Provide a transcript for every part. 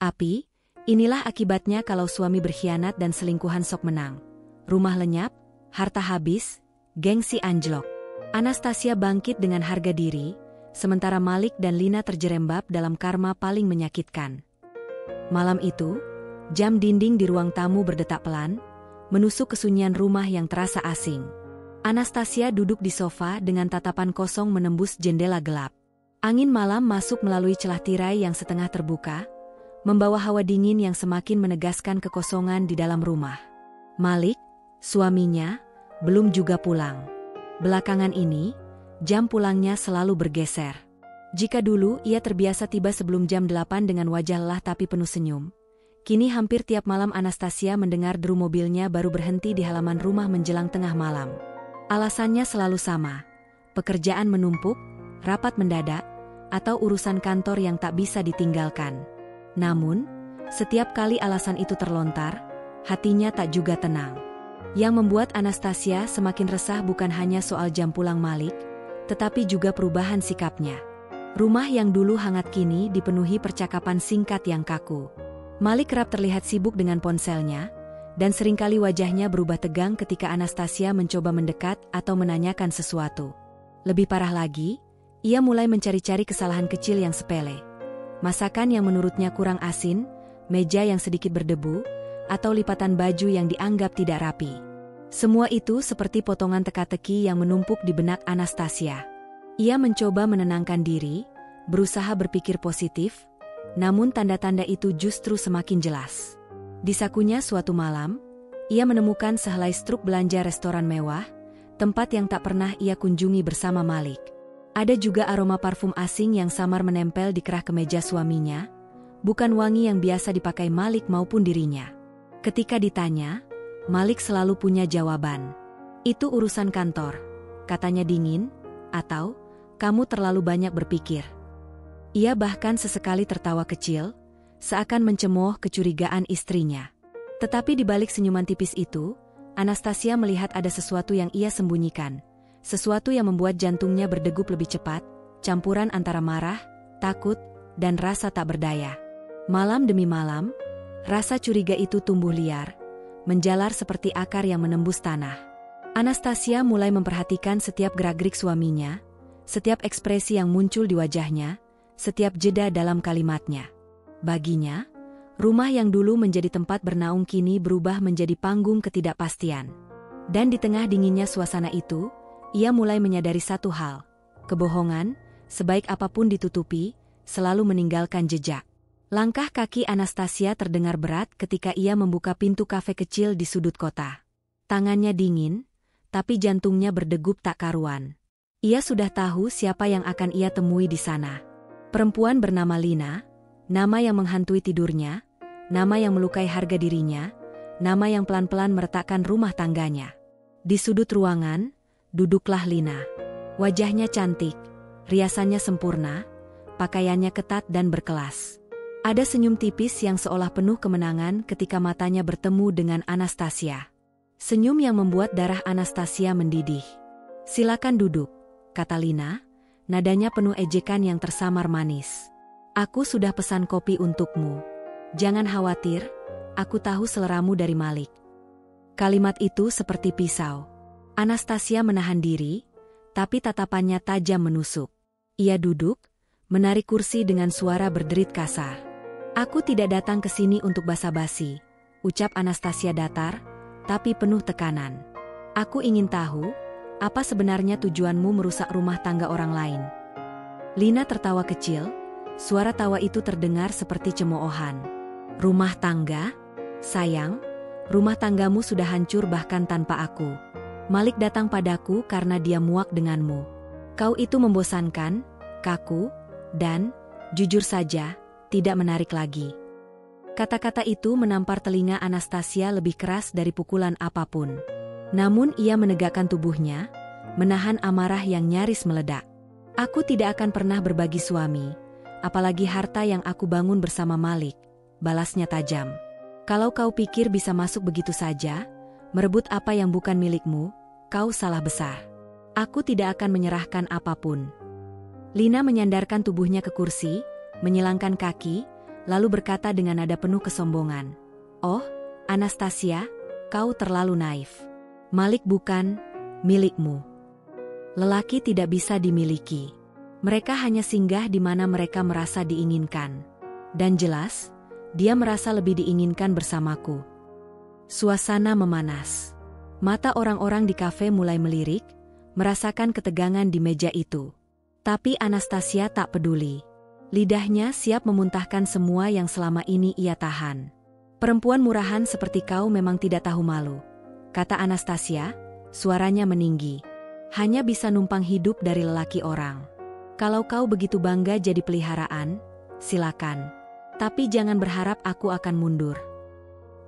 Api, inilah akibatnya kalau suami berkhianat dan selingkuhan sok menang. Rumah lenyap, harta habis, gengsi anjlok. Anastasia bangkit dengan harga diri, sementara Malik dan Lina terjerembab dalam karma paling menyakitkan. Malam itu, jam dinding di ruang tamu berdetak pelan, menusuk kesunyian rumah yang terasa asing. Anastasia duduk di sofa dengan tatapan kosong menembus jendela gelap. Angin malam masuk melalui celah tirai yang setengah terbuka, membawa hawa dingin yang semakin menegaskan kekosongan di dalam rumah. Malik, suaminya, belum juga pulang. Belakangan ini, jam pulangnya selalu bergeser. Jika dulu ia terbiasa tiba sebelum jam 8 dengan wajah lelah tapi penuh senyum, kini hampir tiap malam Anastasia mendengar deru mobilnya baru berhenti di halaman rumah menjelang tengah malam. Alasannya selalu sama, pekerjaan menumpuk, rapat mendadak, atau urusan kantor yang tak bisa ditinggalkan. Namun, setiap kali alasan itu terlontar, hatinya tak juga tenang. Yang membuat Anastasia semakin resah bukan hanya soal jam pulang Malik, tetapi juga perubahan sikapnya. Rumah yang dulu hangat kini dipenuhi percakapan singkat yang kaku. Malik kerap terlihat sibuk dengan ponselnya, dan seringkali wajahnya berubah tegang ketika Anastasia mencoba mendekat atau menanyakan sesuatu. Lebih parah lagi, ia mulai mencari-cari kesalahan kecil yang sepele. Masakan yang menurutnya kurang asin, meja yang sedikit berdebu, atau lipatan baju yang dianggap tidak rapi. Semua itu seperti potongan teka-teki yang menumpuk di benak Anastasia. Ia mencoba menenangkan diri, berusaha berpikir positif, namun tanda-tanda itu justru semakin jelas. Di sakunya suatu malam, ia menemukan sehelai struk belanja restoran mewah, tempat yang tak pernah ia kunjungi bersama Malik. Ada juga aroma parfum asing yang samar menempel di kerah kemeja suaminya, bukan wangi yang biasa dipakai Malik maupun dirinya. Ketika ditanya, Malik selalu punya jawaban. Itu urusan kantor, katanya dingin, atau, kamu terlalu banyak berpikir. Ia bahkan sesekali tertawa kecil, seakan mencemooh kecurigaan istrinya. Tetapi di balik senyuman tipis itu, Anastasia melihat ada sesuatu yang ia sembunyikan. Sesuatu yang membuat jantungnya berdegup lebih cepat, campuran antara marah, takut, dan rasa tak berdaya. Malam demi malam, rasa curiga itu tumbuh liar, menjalar seperti akar yang menembus tanah. Anastasia mulai memperhatikan setiap gerak-gerik suaminya, setiap ekspresi yang muncul di wajahnya, setiap jeda dalam kalimatnya. Baginya, rumah yang dulu menjadi tempat bernaung kini berubah menjadi panggung ketidakpastian. Dan di tengah dinginnya suasana itu, ia mulai menyadari satu hal, kebohongan, sebaik apapun ditutupi, selalu meninggalkan jejak. Langkah kaki Anastasia terdengar berat ketika ia membuka pintu kafe kecil di sudut kota. Tangannya dingin, tapi jantungnya berdegup tak karuan. Ia sudah tahu siapa yang akan ia temui di sana. Perempuan bernama Lina, nama yang menghantui tidurnya, nama yang melukai harga dirinya, nama yang pelan-pelan meretakkan rumah tangganya. Di sudut ruangan, duduklah Lina. Wajahnya cantik, riasannya sempurna, pakaiannya ketat dan berkelas. Ada senyum tipis yang seolah penuh kemenangan ketika matanya bertemu dengan Anastasia. Senyum yang membuat darah Anastasia mendidih. Silakan duduk, kata Lina, nadanya penuh ejekan yang tersamar manis. Aku sudah pesan kopi untukmu. Jangan khawatir, aku tahu seleramu dari Malik. Kalimat itu seperti pisau. Anastasia menahan diri, tapi tatapannya tajam menusuk. Ia duduk, menarik kursi dengan suara berderit kasar. Aku tidak datang ke sini untuk basa-basi, ucap Anastasia datar, tapi penuh tekanan. Aku ingin tahu, apa sebenarnya tujuanmu merusak rumah tangga orang lain? Lina tertawa kecil, suara tawa itu terdengar seperti cemoohan. Rumah tangga? Sayang, rumah tanggamu sudah hancur bahkan tanpa aku. Malik datang padaku karena dia muak denganmu. Kau itu membosankan, kaku, dan, jujur saja, tidak menarik lagi. Kata-kata itu menampar telinga Anastasia lebih keras dari pukulan apapun. Namun ia menegakkan tubuhnya, menahan amarah yang nyaris meledak. Aku tidak akan pernah berbagi suami, apalagi harta yang aku bangun bersama Malik, balasnya tajam. Kalau kau pikir bisa masuk begitu saja, merebut apa yang bukan milikmu, kau salah besar. Aku tidak akan menyerahkan apapun. Lina menyandarkan tubuhnya ke kursi, menyilangkan kaki, lalu berkata dengan nada penuh kesombongan, "Oh, Anastasia, kau terlalu naif. Malik bukan milikmu. Lelaki tidak bisa dimiliki. Mereka hanya singgah di mana mereka merasa diinginkan. Dan jelas, dia merasa lebih diinginkan bersamaku." Suasana memanas. Mata orang-orang di kafe mulai melirik, merasakan ketegangan di meja itu. Tapi Anastasia tak peduli. Lidahnya siap memuntahkan semua yang selama ini ia tahan. "Perempuan murahan seperti kau memang tidak tahu malu," kata Anastasia, suaranya meninggi. "Hanya bisa numpang hidup dari lelaki orang. Kalau kau begitu bangga jadi peliharaan, silakan. Tapi jangan berharap aku akan mundur."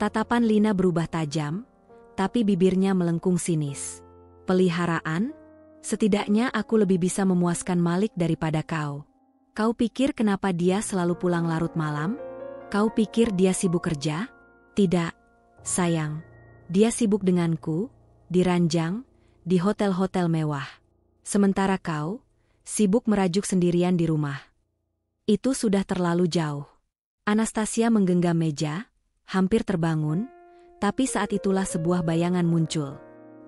Tatapan Lina berubah tajam, tapi bibirnya melengkung sinis. "Peliharaan? Setidaknya aku lebih bisa memuaskan Malik daripada kau. Kau pikir kenapa dia selalu pulang larut malam? Kau pikir dia sibuk kerja? Tidak, sayang. Dia sibuk denganku, di ranjang, di hotel-hotel mewah. Sementara kau, sibuk merajuk sendirian di rumah. Itu sudah terlalu jauh." Anastasia menggenggam meja, hampir terbangun, tapi saat itulah sebuah bayangan muncul.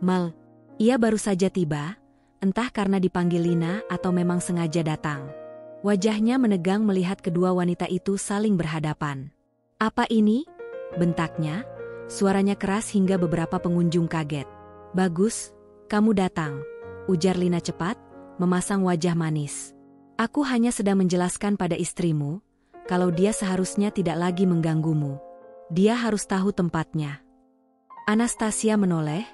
Mal, ia baru saja tiba, entah karena dipanggil Lina atau memang sengaja datang. Wajahnya menegang melihat kedua wanita itu saling berhadapan. "Apa ini?" bentaknya, suaranya keras hingga beberapa pengunjung kaget. "Bagus, kamu datang," ujar Lina cepat, memasang wajah manis. "Aku hanya sedang menjelaskan pada istrimu, kalau dia seharusnya tidak lagi mengganggumu. Dia harus tahu tempatnya." Anastasia menoleh,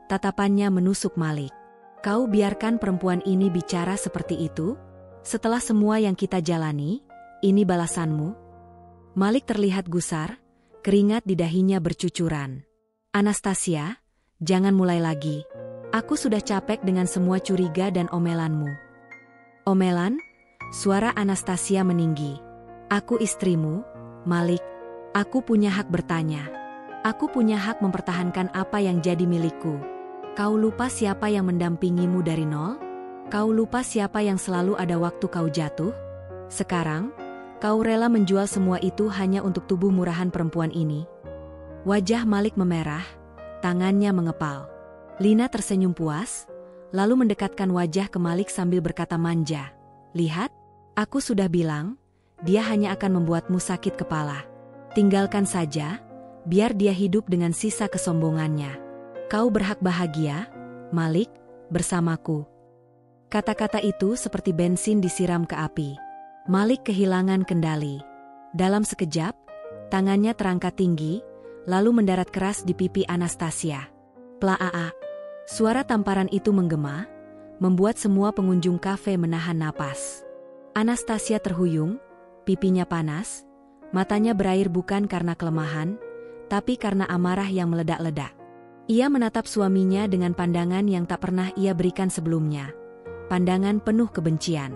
tatapannya menusuk Malik. "Kau biarkan perempuan ini bicara seperti itu? Setelah semua yang kita jalani, ini balasanmu?" Malik terlihat gusar, keringat di dahinya bercucuran. "Anastasia, jangan mulai lagi. Aku sudah capek dengan semua curiga dan omelanmu." "Omelan?" Suara Anastasia meninggi. "Aku istrimu, Malik. Aku punya hak bertanya. Aku punya hak mempertahankan apa yang jadi milikku. Kau lupa siapa yang mendampingimu dari nol? Kau lupa siapa yang selalu ada waktu kau jatuh? Sekarang, kau rela menjual semua itu hanya untuk tubuh murahan perempuan ini?" Wajah Malik memerah, tangannya mengepal. Lina tersenyum puas, lalu mendekatkan wajah ke Malik sambil berkata manja, "Lihat, aku sudah bilang, dia hanya akan membuatmu sakit kepala. Tinggalkan saja, biar dia hidup dengan sisa kesombongannya. Kau berhak bahagia, Malik, bersamaku." Kata-kata itu seperti bensin disiram ke api. Malik kehilangan kendali. Dalam sekejap, tangannya terangkat tinggi, lalu mendarat keras di pipi Anastasia. Plaa. Suara tamparan itu menggema, membuat semua pengunjung kafe menahan napas. Anastasia terhuyung, pipinya panas, matanya berair bukan karena kelemahan, tapi karena amarah yang meledak-ledak. Ia menatap suaminya dengan pandangan yang tak pernah ia berikan sebelumnya. Pandangan penuh kebencian.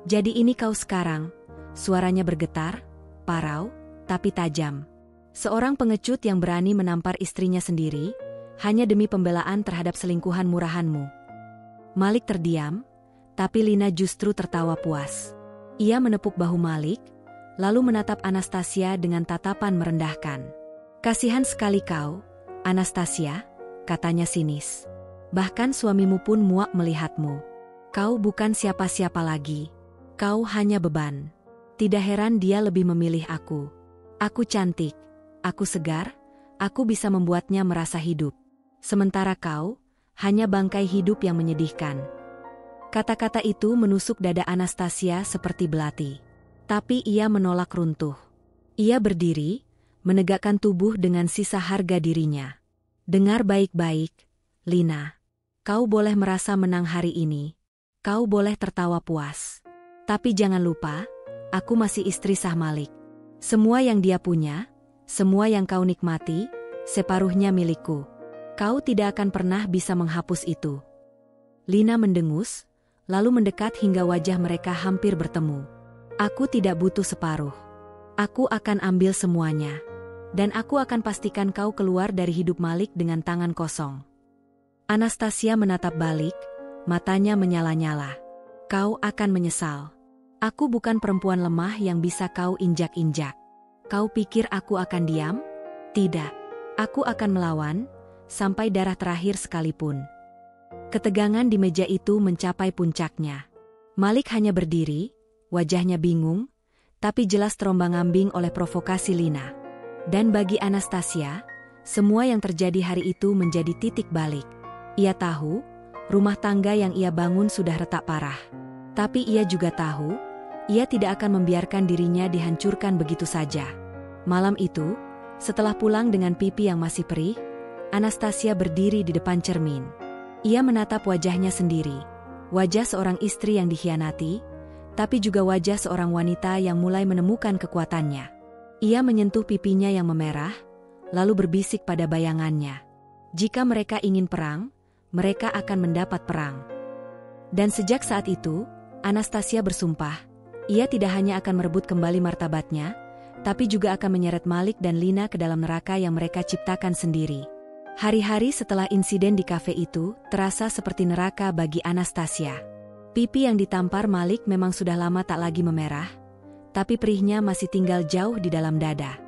"Jadi ini kau sekarang?" Suaranya bergetar, parau, tapi tajam. Seorang pengecut yang berani menampar istrinya sendiri, hanya demi pembelaan terhadap selingkuhan murahanmu. Malik terdiam, tapi Lina justru tertawa puas. Ia menepuk bahu Malik, lalu menatap Anastasia dengan tatapan merendahkan. "Kasihan sekali kau, Anastasia," katanya sinis. "Bahkan suamimu pun muak melihatmu. Kau bukan siapa-siapa lagi. Kau hanya beban. Tidak heran dia lebih memilih aku. Aku cantik, aku segar, aku bisa membuatnya merasa hidup. Sementara kau, hanya bangkai hidup yang menyedihkan." Kata-kata itu menusuk dada Anastasia seperti belati. Tapi ia menolak runtuh. Ia berdiri, menegakkan tubuh dengan sisa harga dirinya. "Dengar baik-baik, Lina. Kau boleh merasa menang hari ini. Kau boleh tertawa puas. Tapi jangan lupa, aku masih istri sah Malik. Semua yang dia punya, semua yang kau nikmati, separuhnya milikku. Kau tidak akan pernah bisa menghapus itu." Lina mendengus, lalu mendekat hingga wajah mereka hampir bertemu. "Aku tidak butuh separuh. Aku akan ambil semuanya. Dan aku akan pastikan kau keluar dari hidup Malik dengan tangan kosong." Anastasia menatap balik, matanya menyala-nyala. "Kau akan menyesal. Aku bukan perempuan lemah yang bisa kau injak-injak. Kau pikir aku akan diam? Tidak. Aku akan melawan, sampai darah terakhir sekalipun. Ketegangan di meja itu mencapai puncaknya. Malik hanya berdiri, wajahnya bingung, tapi jelas terombang-ambing oleh provokasi Lina. Dan bagi Anastasia, semua yang terjadi hari itu menjadi titik balik. Ia tahu, rumah tangga yang ia bangun sudah retak parah. Tapi ia juga tahu, ia tidak akan membiarkan dirinya dihancurkan begitu saja. Malam itu, setelah pulang dengan pipi yang masih perih, Anastasia berdiri di depan cermin. Ia menatap wajahnya sendiri, wajah seorang istri yang dikhianati, tapi juga wajah seorang wanita yang mulai menemukan kekuatannya. Ia menyentuh pipinya yang memerah, lalu berbisik pada bayangannya. Jika mereka ingin perang, mereka akan mendapat perang. Dan sejak saat itu, Anastasia bersumpah, ia tidak hanya akan merebut kembali martabatnya, tapi juga akan menyeret Malik dan Lina ke dalam neraka yang mereka ciptakan sendiri. Hari-hari setelah insiden di kafe itu, terasa seperti neraka bagi Anastasia. Pipi yang ditampar Malik memang sudah lama tak lagi memerah, tapi perihnya masih tinggal jauh di dalam dada.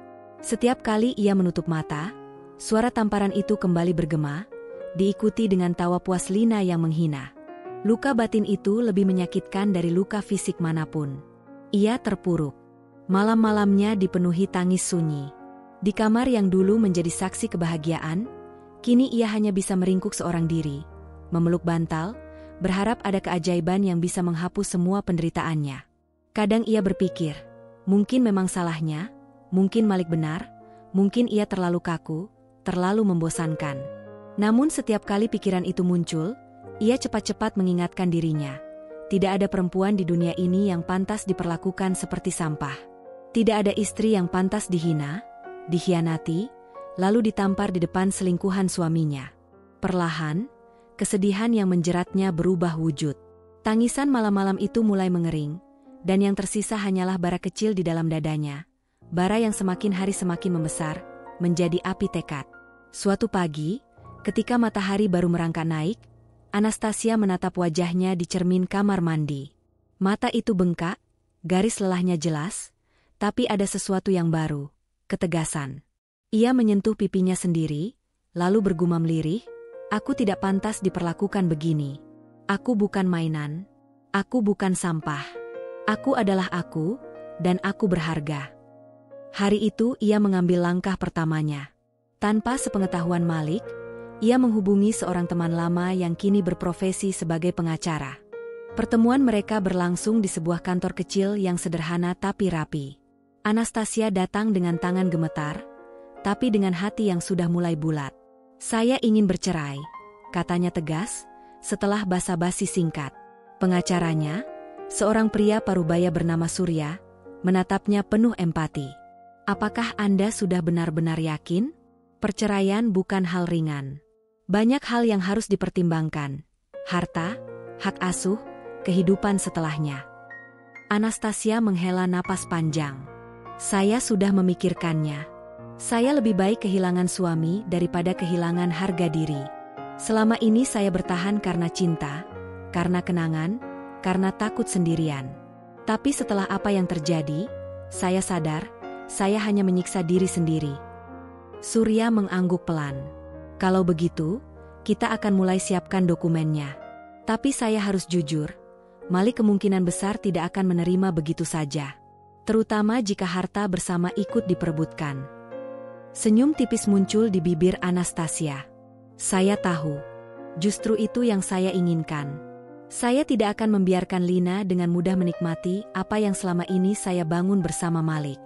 Setiap kali ia menutup mata, suara tamparan itu kembali bergema, diikuti dengan tawa puas Lina yang menghina. Luka batin itu lebih menyakitkan dari luka fisik manapun. Ia terpuruk. Malam-malamnya dipenuhi tangis sunyi. Di kamar yang dulu menjadi saksi kebahagiaan, kini ia hanya bisa meringkuk seorang diri, memeluk bantal, berharap ada keajaiban yang bisa menghapus semua penderitaannya. Kadang ia berpikir, mungkin memang salahnya, mungkin Malik benar, mungkin ia terlalu kaku, terlalu membosankan. Namun setiap kali pikiran itu muncul, ia cepat-cepat mengingatkan dirinya. Tidak ada perempuan di dunia ini yang pantas diperlakukan seperti sampah. Tidak ada istri yang pantas dihina, dikhianati, lalu ditampar di depan selingkuhan suaminya. Perlahan, kesedihan yang menjeratnya berubah wujud. Tangisan malam-malam itu mulai mengering, dan yang tersisa hanyalah bara kecil di dalam dadanya. Bara yang semakin hari semakin membesar, menjadi api tekad. Suatu pagi, ketika matahari baru merangkak naik, Anastasia menatap wajahnya di cermin kamar mandi. Mata itu bengkak, garis lelahnya jelas, tapi ada sesuatu yang baru, ketegasan. Ia menyentuh pipinya sendiri, lalu bergumam lirih, "Aku tidak pantas diperlakukan begini. Aku bukan mainan. Aku bukan sampah. Aku adalah aku, dan aku berharga." Hari itu ia mengambil langkah pertamanya. Tanpa sepengetahuan Malik, ia menghubungi seorang teman lama yang kini berprofesi sebagai pengacara. Pertemuan mereka berlangsung di sebuah kantor kecil yang sederhana tapi rapi. Anastasia datang dengan tangan gemetar, tapi dengan hati yang sudah mulai bulat. "Saya ingin bercerai," katanya tegas, setelah basa-basi singkat. Pengacaranya, seorang pria parubaya bernama Surya, menatapnya penuh empati. "Apakah Anda sudah benar-benar yakin? Perceraian bukan hal ringan. Banyak hal yang harus dipertimbangkan. Harta, hak asuh, kehidupan setelahnya." Anastasia menghela napas panjang. "Saya sudah memikirkannya. Saya lebih baik kehilangan suami daripada kehilangan harga diri. Selama ini saya bertahan karena cinta, karena kenangan, karena takut sendirian. Tapi setelah apa yang terjadi, saya sadar, saya hanya menyiksa diri sendiri." Surya mengangguk pelan. "Kalau begitu, kita akan mulai siapkan dokumennya. Tapi saya harus jujur, Malik kemungkinan besar tidak akan menerima begitu saja. Terutama jika harta bersama ikut diperebutkan." Senyum tipis muncul di bibir Anastasia. "Saya tahu. Justru itu yang saya inginkan. Saya tidak akan membiarkan Lina dengan mudah menikmati apa yang selama ini saya bangun bersama Malik.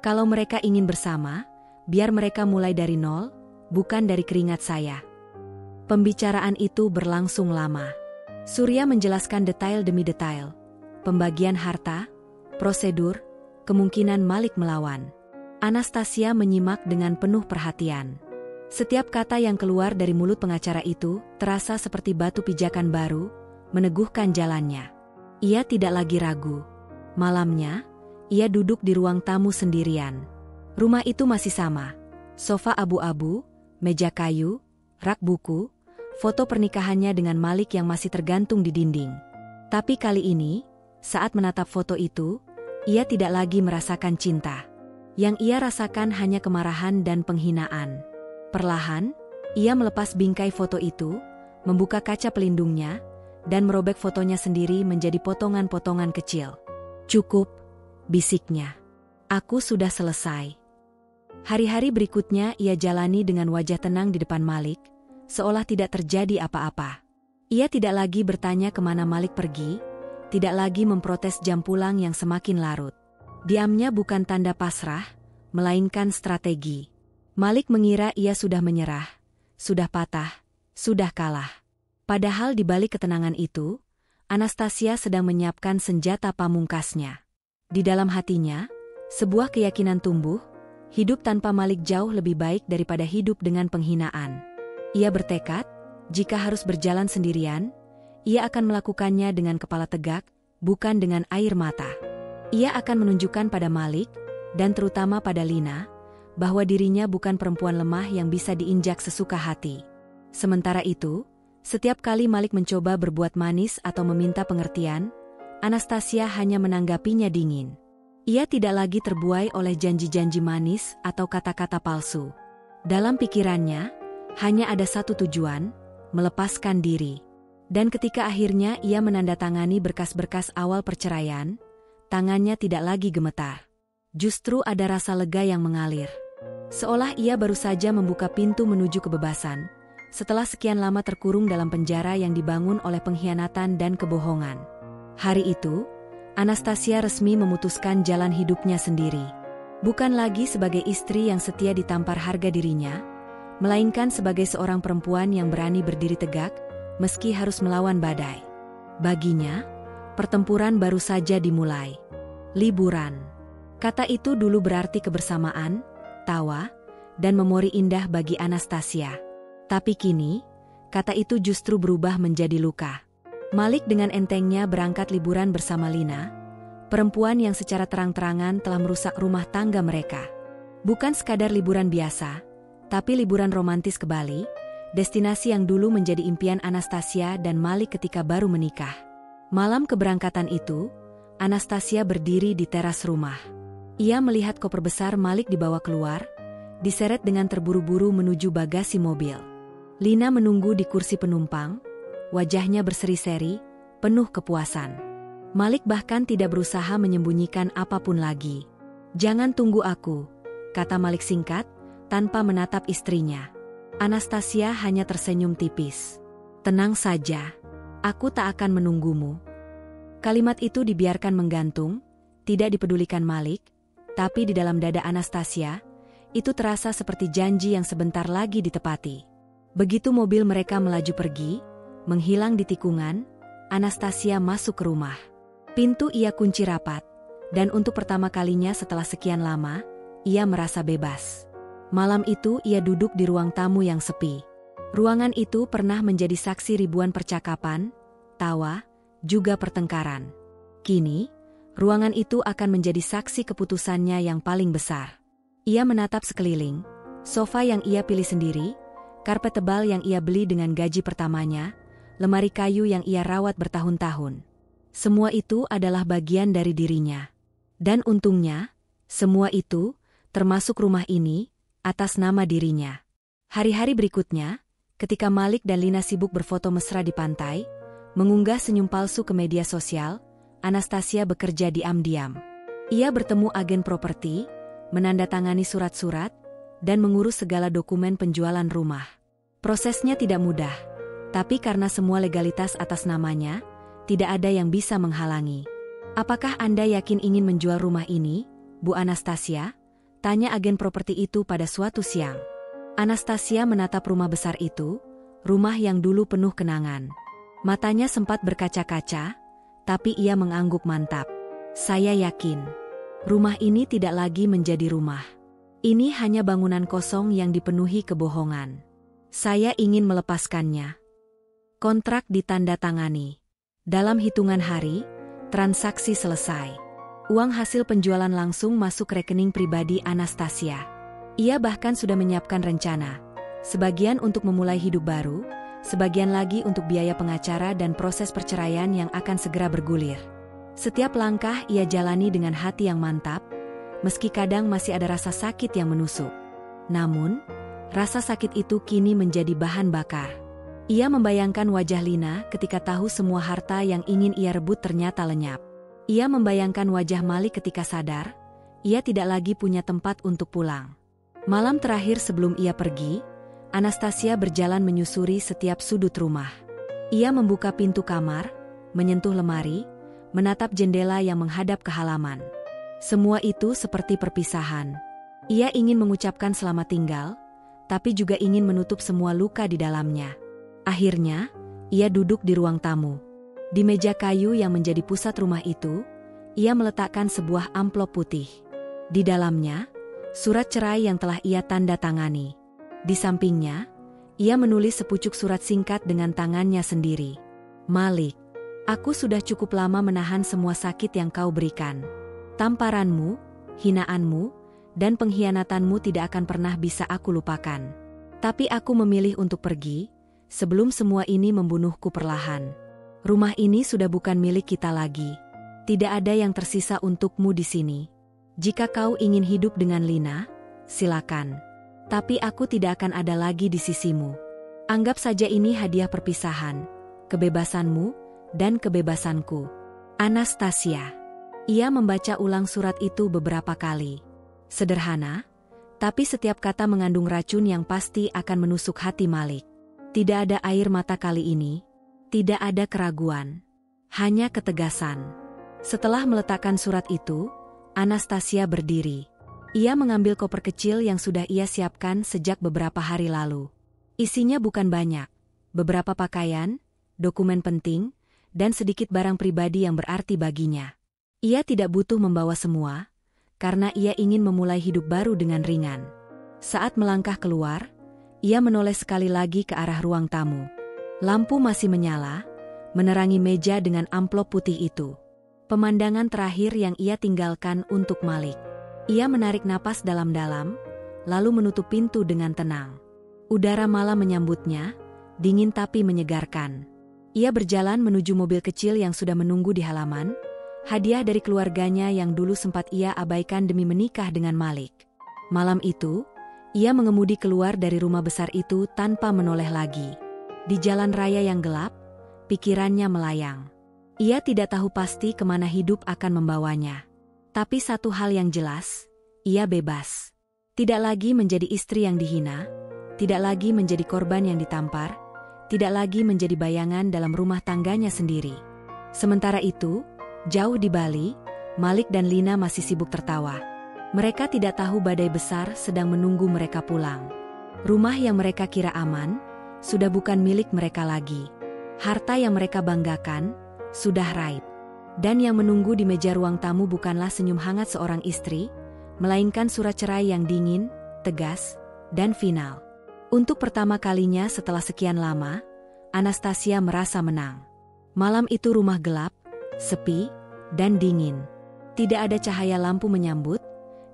Kalau mereka ingin bersama, biar mereka mulai dari nol, bukan dari keringat saya." Pembicaraan itu berlangsung lama. Surya menjelaskan detail demi detail. Pembagian harta, prosedur, kemungkinan Malik melawan. Anastasia menyimak dengan penuh perhatian. Setiap kata yang keluar dari mulut pengacara itu terasa seperti batu pijakan baru, meneguhkan jalannya. Ia tidak lagi ragu. Malamnya, ia duduk di ruang tamu sendirian. Rumah itu masih sama. Sofa abu-abu, meja kayu, rak buku, foto pernikahannya dengan Malik yang masih tergantung di dinding. Tapi kali ini, saat menatap foto itu, ia tidak lagi merasakan cinta. Yang ia rasakan hanya kemarahan dan penghinaan. Perlahan, ia melepas bingkai foto itu, membuka kaca pelindungnya, dan merobek fotonya sendiri menjadi potongan-potongan kecil. "Cukup," bisiknya. "Aku sudah selesai." Hari-hari berikutnya ia jalani dengan wajah tenang di depan Malik, seolah tidak terjadi apa-apa. Ia tidak lagi bertanya kemana Malik pergi, tidak lagi memprotes jam pulang yang semakin larut. Diamnya bukan tanda pasrah, melainkan strategi. Malik mengira ia sudah menyerah, sudah patah, sudah kalah. Padahal di balik ketenangan itu, Anastasia sedang menyiapkan senjata pamungkasnya. Di dalam hatinya, sebuah keyakinan tumbuh, hidup tanpa Malik jauh lebih baik daripada hidup dengan penghinaan. Ia bertekad, jika harus berjalan sendirian, ia akan melakukannya dengan kepala tegak, bukan dengan air mata. Ia akan menunjukkan pada Malik, dan terutama pada Lina, bahwa dirinya bukan perempuan lemah yang bisa diinjak sesuka hati. Sementara itu, setiap kali Malik mencoba berbuat manis atau meminta pengertian, Anastasia hanya menanggapinya dingin. Ia tidak lagi terbuai oleh janji-janji manis atau kata-kata palsu. Dalam pikirannya, hanya ada satu tujuan, melepaskan diri. Dan ketika akhirnya ia menandatangani berkas-berkas awal perceraian, tangannya tidak lagi gemetar. Justru ada rasa lega yang mengalir. Seolah ia baru saja membuka pintu menuju kebebasan, setelah sekian lama terkurung dalam penjara yang dibangun oleh pengkhianatan dan kebohongan. Hari itu, Anastasia resmi memutuskan jalan hidupnya sendiri. Bukan lagi sebagai istri yang setia ditampar harga dirinya, melainkan sebagai seorang perempuan yang berani berdiri tegak, meski harus melawan badai. Baginya, pertempuran baru saja dimulai. Liburan. Kata itu dulu berarti kebersamaan, tawa, dan memori indah bagi Anastasia. Tapi kini, kata itu justru berubah menjadi luka. Malik dengan entengnya berangkat liburan bersama Lina, perempuan yang secara terang-terangan telah merusak rumah tangga mereka. Bukan sekadar liburan biasa, tapi liburan romantis ke Bali, destinasi yang dulu menjadi impian Anastasia dan Malik ketika baru menikah. Malam keberangkatan itu, Anastasia berdiri di teras rumah. Ia melihat koper besar Malik dibawa keluar, diseret dengan terburu-buru menuju bagasi mobil. Lina menunggu di kursi penumpang, wajahnya berseri-seri, penuh kepuasan. Malik bahkan tidak berusaha menyembunyikan apapun lagi. "Jangan tunggu aku," kata Malik singkat, tanpa menatap istrinya. Anastasia hanya tersenyum tipis. "Tenang saja, aku tak akan menunggumu." Kalimat itu dibiarkan menggantung, tidak dipedulikan Malik, tapi di dalam dada Anastasia, itu terasa seperti janji yang sebentar lagi ditepati. Begitu mobil mereka melaju pergi, menghilang di tikungan, Anastasia masuk ke rumah. Pintu ia kunci rapat, dan untuk pertama kalinya setelah sekian lama, ia merasa bebas. Malam itu ia duduk di ruang tamu yang sepi. Ruangan itu pernah menjadi saksi ribuan percakapan, tawa, juga pertengkaran. Kini, ruangan itu akan menjadi saksi keputusannya yang paling besar. Ia menatap sekeliling, sofa yang ia pilih sendiri, karpet tebal yang ia beli dengan gaji pertamanya, lemari kayu yang ia rawat bertahun-tahun. Semua itu adalah bagian dari dirinya. Dan untungnya, semua itu, termasuk rumah ini, atas nama dirinya. Hari-hari berikutnya, ketika Malik dan Lina sibuk berfoto mesra di pantai, mengunggah senyum palsu ke media sosial, Anastasia bekerja diam-diam. Ia bertemu agen properti, menandatangani surat-surat, dan mengurus segala dokumen penjualan rumah. Prosesnya tidak mudah. Tapi karena semua legalitas atas namanya, tidak ada yang bisa menghalangi. "Apakah Anda yakin ingin menjual rumah ini, Bu Anastasia?" tanya agen properti itu pada suatu siang. Anastasia menatap rumah besar itu, rumah yang dulu penuh kenangan. Matanya sempat berkaca-kaca, tapi ia mengangguk mantap. "Saya yakin, rumah ini tidak lagi menjadi rumah. Ini hanya bangunan kosong yang dipenuhi kebohongan. Saya ingin melepaskannya." Kontrak ditandatangani. Dalam hitungan hari, transaksi selesai. Uang hasil penjualan langsung masuk rekening pribadi Anastasia. Ia bahkan sudah menyiapkan rencana. Sebagian untuk memulai hidup baru, sebagian lagi untuk biaya pengacara dan proses perceraian yang akan segera bergulir. Setiap langkah ia jalani dengan hati yang mantap, meski kadang masih ada rasa sakit yang menusuk. Namun, rasa sakit itu kini menjadi bahan bakar. Ia membayangkan wajah Lina ketika tahu semua harta yang ingin ia rebut ternyata lenyap. Ia membayangkan wajah Malik ketika sadar, ia tidak lagi punya tempat untuk pulang. Malam terakhir sebelum ia pergi, Anastasia berjalan menyusuri setiap sudut rumah. Ia membuka pintu kamar, menyentuh lemari, menatap jendela yang menghadap ke halaman. Semua itu seperti perpisahan. Ia ingin mengucapkan selamat tinggal, tapi juga ingin menutup semua luka di dalamnya. Akhirnya, ia duduk di ruang tamu. Di meja kayu yang menjadi pusat rumah itu, ia meletakkan sebuah amplop putih. Di dalamnya, surat cerai yang telah ia tanda tangani. Di sampingnya, ia menulis sepucuk surat singkat dengan tangannya sendiri. Malik, aku sudah cukup lama menahan semua sakit yang kau berikan. Tamparanmu, hinaanmu, dan pengkhianatanmu tidak akan pernah bisa aku lupakan. Tapi aku memilih untuk pergi, sebelum semua ini membunuhku perlahan. Rumah ini sudah bukan milik kita lagi. Tidak ada yang tersisa untukmu di sini. Jika kau ingin hidup dengan Lina, silakan. Tapi aku tidak akan ada lagi di sisimu. Anggap saja ini hadiah perpisahan, kebebasanmu, dan kebebasanku. Anastasia. Ia membaca ulang surat itu beberapa kali. Sederhana, tapi setiap kata mengandung racun yang pasti akan menusuk hati Malik. Tidak ada air mata kali ini, tidak ada keraguan, hanya ketegasan. Setelah meletakkan surat itu, Anastasia berdiri. Ia mengambil koper kecil yang sudah ia siapkan sejak beberapa hari lalu. Isinya bukan banyak, beberapa pakaian, dokumen penting, dan sedikit barang pribadi yang berarti baginya. Ia tidak butuh membawa semua, karena ia ingin memulai hidup baru dengan ringan. Saat melangkah keluar, ia menoleh sekali lagi ke arah ruang tamu. Lampu masih menyala, menerangi meja dengan amplop putih itu. Pemandangan terakhir yang ia tinggalkan untuk Malik. Ia menarik napas dalam-dalam, lalu menutup pintu dengan tenang. Udara malam menyambutnya, dingin tapi menyegarkan. Ia berjalan menuju mobil kecil yang sudah menunggu di halaman, hadiah dari keluarganya yang dulu sempat ia abaikan demi menikah dengan Malik. Malam itu, ia mengemudi keluar dari rumah besar itu tanpa menoleh lagi. Di jalan raya yang gelap, pikirannya melayang. Ia tidak tahu pasti kemana hidup akan membawanya. Tapi satu hal yang jelas, ia bebas. Tidak lagi menjadi istri yang dihina, tidak lagi menjadi korban yang ditampar, tidak lagi menjadi bayangan dalam rumah tangganya sendiri. Sementara itu, jauh di Bali, Malik dan Lina masih sibuk tertawa. Mereka tidak tahu badai besar sedang menunggu mereka pulang. Rumah yang mereka kira aman, sudah bukan milik mereka lagi. Harta yang mereka banggakan, sudah raib. Dan yang menunggu di meja ruang tamu bukanlah senyum hangat seorang istri, melainkan surat cerai yang dingin, tegas, dan final. Untuk pertama kalinya setelah sekian lama, Anastasia merasa menang. Malam itu rumah gelap, sepi, dan dingin. Tidak ada cahaya lampu menyambut,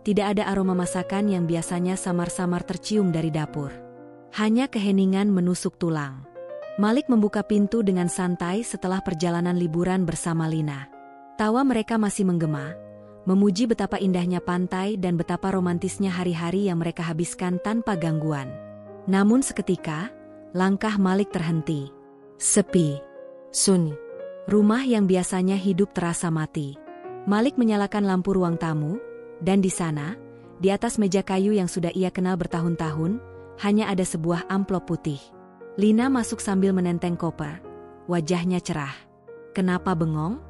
tidak ada aroma masakan yang biasanya samar-samar tercium dari dapur. Hanya keheningan menusuk tulang. Malik membuka pintu dengan santai setelah perjalanan liburan bersama Lina. Tawa mereka masih menggema, memuji betapa indahnya pantai dan betapa romantisnya hari-hari yang mereka habiskan tanpa gangguan. Namun seketika, langkah Malik terhenti. Sepi. Sunyi. Rumah yang biasanya hidup terasa mati. Malik menyalakan lampu ruang tamu, dan di sana, di atas meja kayu yang sudah ia kenal bertahun-tahun, hanya ada sebuah amplop putih. Lina masuk sambil menenteng koper. Wajahnya cerah. "Kenapa bengong?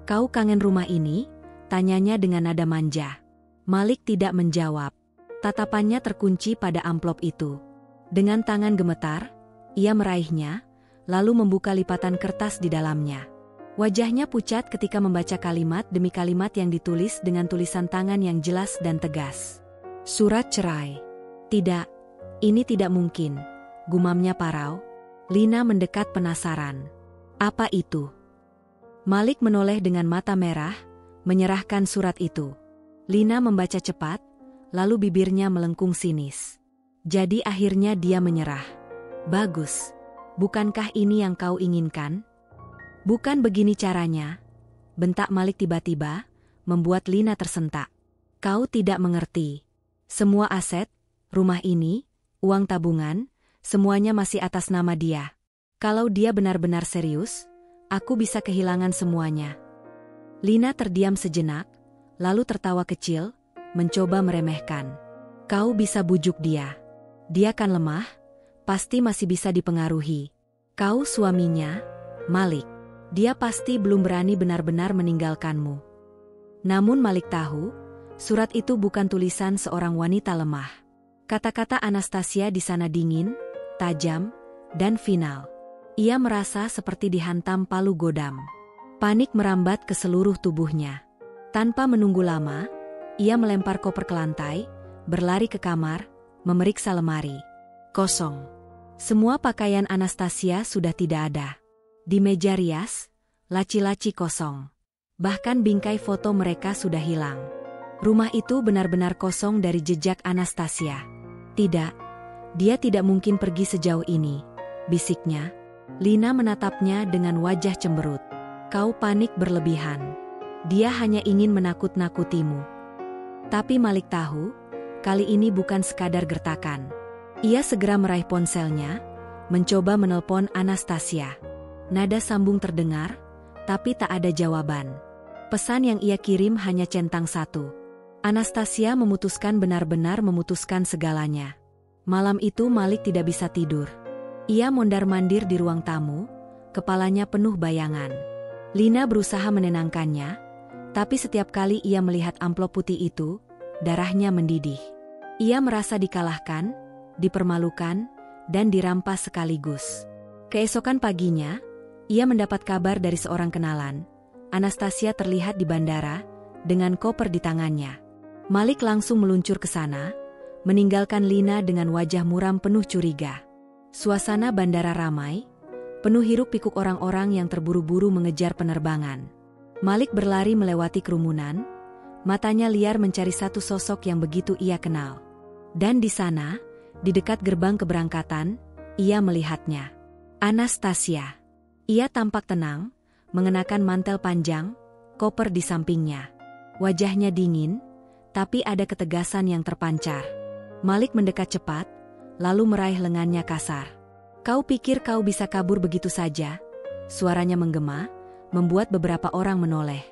Kau kangen rumah ini?" tanyanya dengan nada manja. Malik tidak menjawab. Tatapannya terkunci pada amplop itu. Dengan tangan gemetar, ia meraihnya, lalu membuka lipatan kertas di dalamnya. Wajahnya pucat ketika membaca kalimat demi kalimat yang ditulis dengan tulisan tangan yang jelas dan tegas. Surat cerai. Tidak, ini tidak mungkin, gumamnya parau. Lina mendekat penasaran. Apa itu? Malik menoleh dengan mata merah, menyerahkan surat itu. Lina membaca cepat, lalu bibirnya melengkung sinis. Jadi akhirnya dia menyerah. Bagus. Bukankah ini yang kau inginkan? Bukan begini caranya, bentak Malik tiba-tiba, membuat Lina tersentak. Kau tidak mengerti. Semua aset, rumah ini, uang tabungan, semuanya masih atas nama dia. Kalau dia benar-benar serius, aku bisa kehilangan semuanya. Lina terdiam sejenak, lalu tertawa kecil, mencoba meremehkan. Kau bisa bujuk dia. Dia kan lemah, pasti masih bisa dipengaruhi. Kau suaminya, Malik. Dia pasti belum berani benar-benar meninggalkanmu. Namun Malik tahu, surat itu bukan tulisan seorang wanita lemah. Kata-kata Anastasia di sana dingin, tajam, dan final. Ia merasa seperti dihantam palu godam. Panik merambat ke seluruh tubuhnya. Tanpa menunggu lama, ia melempar koper ke lantai, berlari ke kamar, memeriksa lemari. Kosong. Semua pakaian Anastasia sudah tidak ada. Di meja rias, laci-laci kosong. Bahkan bingkai foto mereka sudah hilang. Rumah itu benar-benar kosong dari jejak Anastasia. Tidak, dia tidak mungkin pergi sejauh ini, bisiknya. Lina menatapnya dengan wajah cemberut. Kau panik berlebihan. Dia hanya ingin menakut-nakutimu. Tapi Malik tahu, kali ini bukan sekadar gertakan. Ia segera meraih ponselnya, mencoba menelpon Anastasia. Nada sambung terdengar, tapi tak ada jawaban. Pesan yang ia kirim hanya centang satu. Anastasia memutuskan benar-benar memutuskan segalanya. Malam itu Malik tidak bisa tidur. Ia mondar-mandir di ruang tamu, kepalanya penuh bayangan. Lina berusaha menenangkannya, tapi setiap kali ia melihat amplop putih itu, darahnya mendidih. Ia merasa dikalahkan, dipermalukan, dan dirampas sekaligus. Keesokan paginya, ia mendapat kabar dari seorang kenalan. Anastasia terlihat di bandara, dengan koper di tangannya. Malik langsung meluncur ke sana, meninggalkan Lina dengan wajah muram penuh curiga. Suasana bandara ramai, penuh hiruk-pikuk orang-orang yang terburu-buru mengejar penerbangan. Malik berlari melewati kerumunan, matanya liar mencari satu sosok yang begitu ia kenal. Dan di sana, di dekat gerbang keberangkatan, ia melihatnya. Anastasia. Ia tampak tenang, mengenakan mantel panjang, koper di sampingnya. Wajahnya dingin, tapi ada ketegasan yang terpancar. Malik mendekat cepat, lalu meraih lengannya kasar. Kau pikir kau bisa kabur begitu saja? Suaranya menggema, membuat beberapa orang menoleh.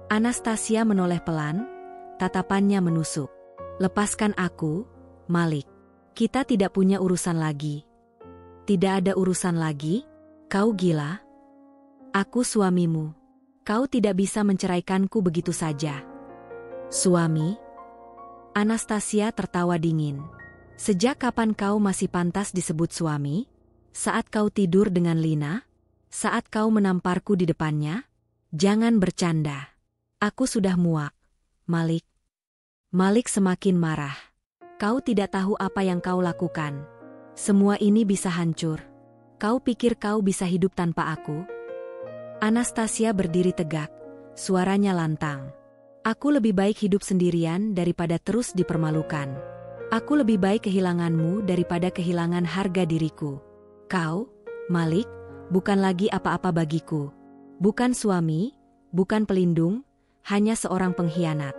Anastasia menoleh pelan, tatapannya menusuk. Lepaskan aku, Malik. Kita tidak punya urusan lagi. Tidak ada urusan lagi? Kau gila? Aku suamimu. Kau tidak bisa menceraikanku begitu saja. Suami? Anastasia tertawa dingin. Sejak kapan kau masih pantas disebut suami? Saat kau tidur dengan Lina? Saat kau menamparku di depannya? Jangan bercanda. Aku sudah muak, Malik. Malik semakin marah. Kau tidak tahu apa yang kau lakukan. Semua ini bisa hancur. Kau pikir kau bisa hidup tanpa aku? Anastasia berdiri tegak, suaranya lantang. Aku lebih baik hidup sendirian daripada terus dipermalukan. Aku lebih baik kehilanganmu daripada kehilangan harga diriku. Kau, Malik, bukan lagi apa-apa bagiku. Bukan suami, bukan pelindung, hanya seorang pengkhianat.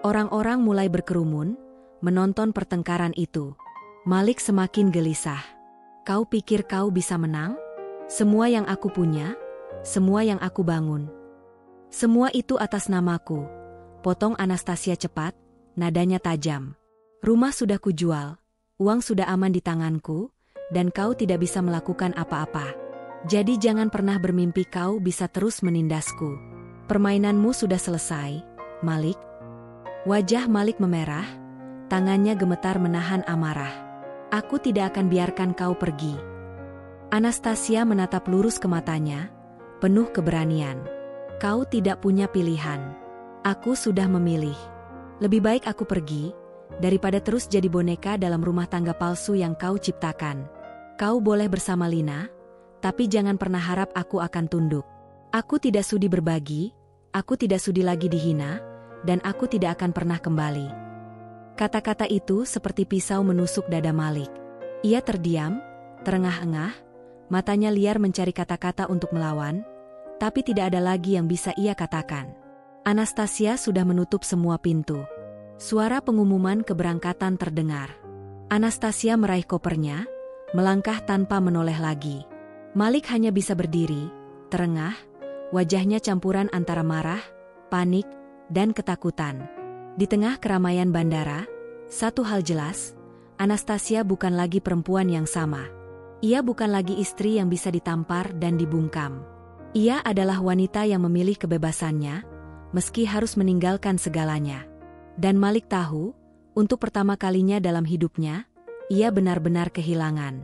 Orang-orang mulai berkerumun, menonton pertengkaran itu. Malik semakin gelisah. Kau pikir kau bisa menang? Semua yang aku punya, semua yang aku bangun. Semua itu atas namaku. Potong Anastasia cepat, nadanya tajam. Rumah sudah kujual, uang sudah aman di tanganku, dan kau tidak bisa melakukan apa-apa. Jadi jangan pernah bermimpi kau bisa terus menindasku. Permainanmu sudah selesai, Malik. Wajah Malik memerah, tangannya gemetar menahan amarah. Aku tidak akan biarkan kau pergi. Anastasia menatap lurus ke matanya, penuh keberanian. Kau tidak punya pilihan. Aku sudah memilih. Lebih baik aku pergi, daripada terus jadi boneka dalam rumah tangga palsu yang kau ciptakan. Kau boleh bersama Lina, tapi jangan pernah harap aku akan tunduk. Aku tidak sudi berbagi, aku tidak sudi lagi dihina, dan aku tidak akan pernah kembali. Kata-kata itu seperti pisau menusuk dada Malik. Ia terdiam, terengah-engah, matanya liar mencari kata-kata untuk melawan, tapi tidak ada lagi yang bisa ia katakan. Anastasia sudah menutup semua pintu. Suara pengumuman keberangkatan terdengar. Anastasia meraih kopernya, melangkah tanpa menoleh lagi. Malik hanya bisa berdiri, terengah, wajahnya campuran antara marah, panik, dan ketakutan. Di tengah keramaian bandara, satu hal jelas, Anastasia bukan lagi perempuan yang sama. Ia bukan lagi istri yang bisa ditampar dan dibungkam. Ia adalah wanita yang memilih kebebasannya, meski harus meninggalkan segalanya. Dan Malik tahu, untuk pertama kalinya dalam hidupnya, ia benar-benar kehilangan.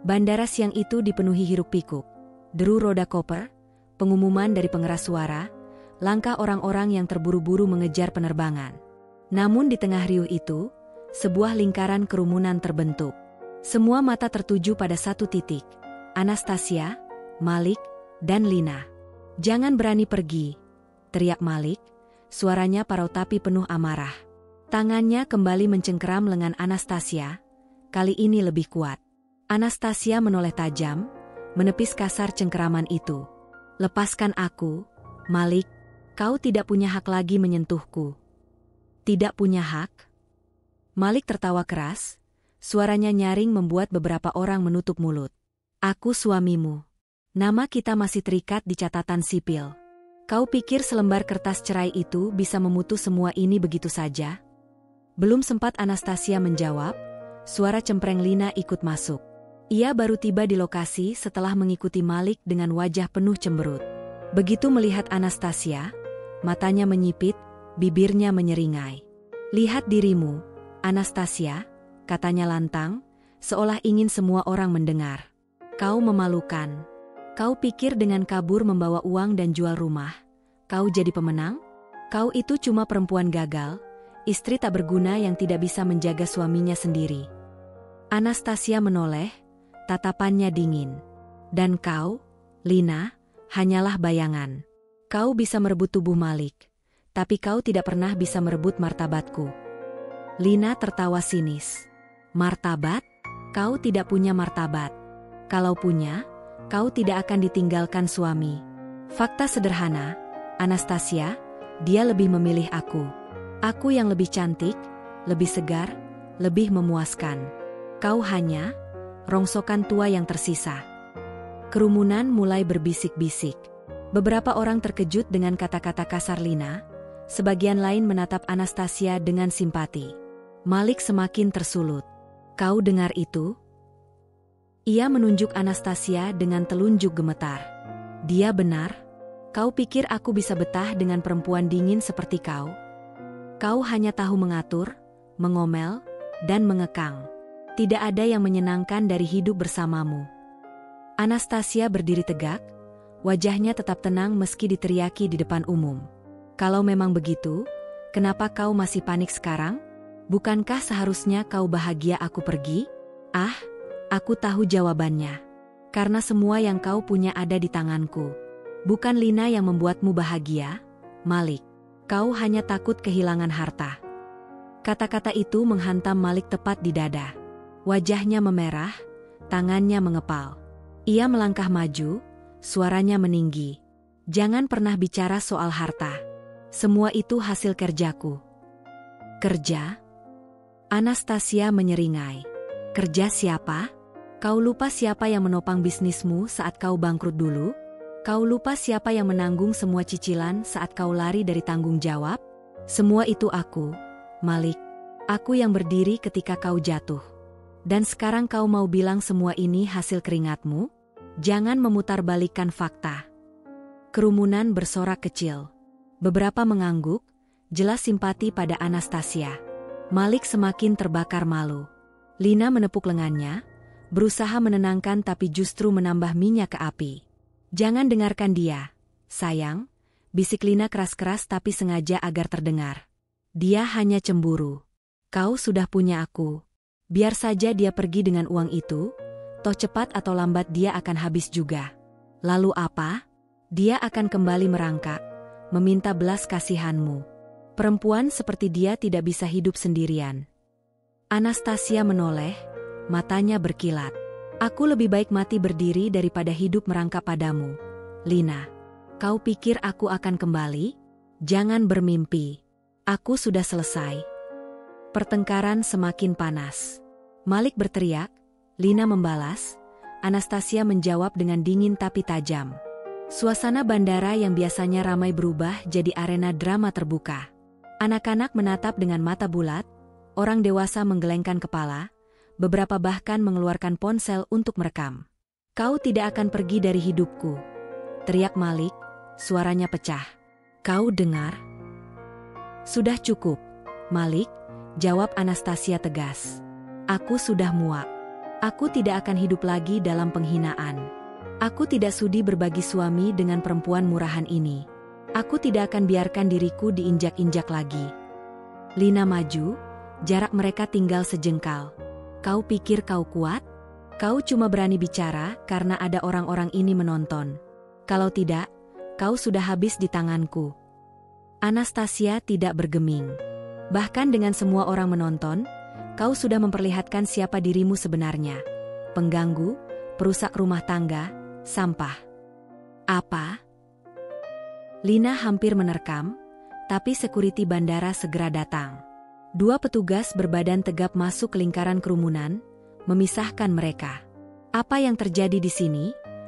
Bandara siang itu dipenuhi hiruk-pikuk, deru roda koper, pengumuman dari pengeras suara, langkah orang-orang yang terburu-buru mengejar penerbangan. Namun di tengah riuh itu, sebuah lingkaran kerumunan terbentuk. Semua mata tertuju pada satu titik, Anastasia, Malik, dan Lina. "Jangan berani pergi," teriak Malik, suaranya parau tapi penuh amarah. Tangannya kembali mencengkeram lengan Anastasia, kali ini lebih kuat. Anastasia menoleh tajam, menepis kasar cengkeraman itu. "Lepaskan aku, Malik, kau tidak punya hak lagi menyentuhku." "Tidak punya hak?" Malik tertawa keras, suaranya nyaring membuat beberapa orang menutup mulut. "Aku suamimu. Nama kita masih terikat di catatan sipil. Kau pikir selembar kertas cerai itu bisa memutus semua ini begitu saja?" Belum sempat Anastasia menjawab, suara cempreng Lina ikut masuk. Ia baru tiba di lokasi setelah mengikuti Malik dengan wajah penuh cemberut. Begitu melihat Anastasia, matanya menyipit, bibirnya menyeringai. "Lihat dirimu, Anastasia," katanya lantang, seolah ingin semua orang mendengar. "Kau memalukan. Kau pikir dengan kabur membawa uang dan jual rumah, kau jadi pemenang? Kau itu cuma perempuan gagal, istri tak berguna yang tidak bisa menjaga suaminya sendiri." Anastasia menoleh, tatapannya dingin. "Dan kau, Lina, hanyalah bayangan. Kau bisa merebut tubuh Malik, tapi kau tidak pernah bisa merebut martabatku." Lina tertawa sinis. "Martabat? Kau tidak punya martabat. Kalau punya, kau tidak akan ditinggalkan suami." "Fakta sederhana, Anastasia, dia lebih memilih aku. Aku yang lebih cantik, lebih segar, lebih memuaskan. Kau hanya rongsokan tua yang tersisa." Kerumunan mulai berbisik-bisik. Beberapa orang terkejut dengan kata-kata kasar Lina, sebagian lain menatap Anastasia dengan simpati. Malik semakin tersulut. "Kau dengar itu?" Ia menunjuk Anastasia dengan telunjuk gemetar. "Dia benar? Kau pikir aku bisa betah dengan perempuan dingin seperti kau? Kau hanya tahu mengatur, mengomel, dan mengekang. Tidak ada yang menyenangkan dari hidup bersamamu." Anastasia berdiri tegak, wajahnya tetap tenang meski diteriaki di depan umum. "Kalau memang begitu, kenapa kau masih panik sekarang? Bukankah seharusnya kau bahagia aku pergi?" "Ah, aku tahu jawabannya. Karena semua yang kau punya ada di tanganku. Bukan Lina yang membuatmu bahagia, Malik. Kau hanya takut kehilangan harta." Kata-kata itu menghantam Malik tepat di dada. Wajahnya memerah, tangannya mengepal. Ia melangkah maju, suaranya meninggi. "Jangan pernah bicara soal harta. Semua itu hasil kerjaku." "Kerja?" Anastasia menyeringai. "Kerja siapa? Kau lupa siapa yang menopang bisnismu saat kau bangkrut dulu? Kau lupa siapa yang menanggung semua cicilan saat kau lari dari tanggung jawab? Semua itu aku, Malik. Aku yang berdiri ketika kau jatuh. Dan sekarang kau mau bilang semua ini hasil keringatmu? Jangan memutarbalikkan fakta." Kerumunan bersorak kecil. Beberapa mengangguk, jelas simpati pada Anastasia. Malik semakin terbakar malu. Lina menepuk lengannya, berusaha menenangkan tapi justru menambah minyak ke api. "Jangan dengarkan dia, sayang," bisik Lina keras-keras tapi sengaja agar terdengar. "Dia hanya cemburu. Kau sudah punya aku. Biar saja dia pergi dengan uang itu, toh cepat atau lambat dia akan habis juga. Lalu apa? Dia akan kembali merangkak, meminta belas kasihanmu. Perempuan seperti dia tidak bisa hidup sendirian." Anastasia menoleh, matanya berkilat. "Aku lebih baik mati berdiri daripada hidup merangkap padamu, Lina. Kau pikir aku akan kembali? Jangan bermimpi. Aku sudah selesai. Pertengkaran semakin panas. Malik berteriak, Lina membalas, Anastasia menjawab dengan dingin tapi tajam. Suasana bandara yang biasanya ramai berubah jadi arena drama terbuka. Anak-anak menatap dengan mata bulat, orang dewasa menggelengkan kepala, beberapa bahkan mengeluarkan ponsel untuk merekam. Kau tidak akan pergi dari hidupku, teriak Malik, suaranya pecah. Kau dengar? Sudah cukup, Malik, jawab Anastasia tegas. Aku sudah muak. Aku tidak akan hidup lagi dalam penghinaan. Aku tidak sudi berbagi suami dengan perempuan murahan ini. Aku tidak akan biarkan diriku diinjak-injak lagi. Lina maju, jarak mereka tinggal sejengkal. Kau pikir kau kuat? Kau cuma berani bicara karena ada orang-orang ini menonton. Kalau tidak, kau sudah habis di tanganku. Anastasia tidak bergeming. Bahkan dengan semua orang menonton, kau sudah memperlihatkan siapa dirimu sebenarnya. Pengganggu, perusak rumah tangga, sampah. Apa? Lina hampir menerkam, tapi security bandara segera datang. Dua petugas berbadan tegap masuk ke lingkaran kerumunan, memisahkan mereka. Apa yang terjadi di sini?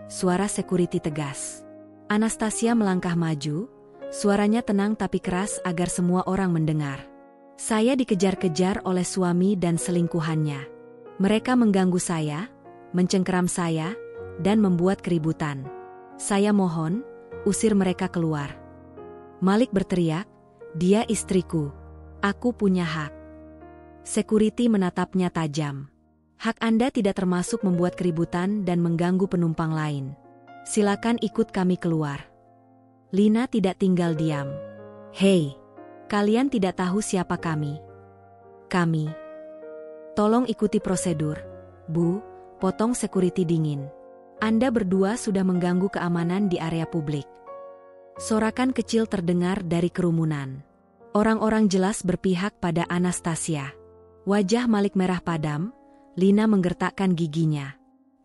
Suara security tegas. Anastasia melangkah maju, suaranya tenang tapi keras agar semua orang mendengar. Saya dikejar-kejar oleh suami dan selingkuhannya. Mereka mengganggu saya, mencengkeram saya, dan membuat keributan. Saya mohon, usir mereka keluar. Malik berteriak, dia istriku. Aku punya hak. Security menatapnya tajam. Hak Anda tidak termasuk membuat keributan dan mengganggu penumpang lain. Silakan ikut kami keluar. Lina tidak tinggal diam. Hei! Kalian tidak tahu siapa kami. Kami. Tolong ikuti prosedur. Bu, potong security dingin. Anda berdua sudah mengganggu keamanan di area publik. Sorakan kecil terdengar dari kerumunan. Orang-orang jelas berpihak pada Anastasia. Wajah Malik merah padam, Lina menggertakkan giginya.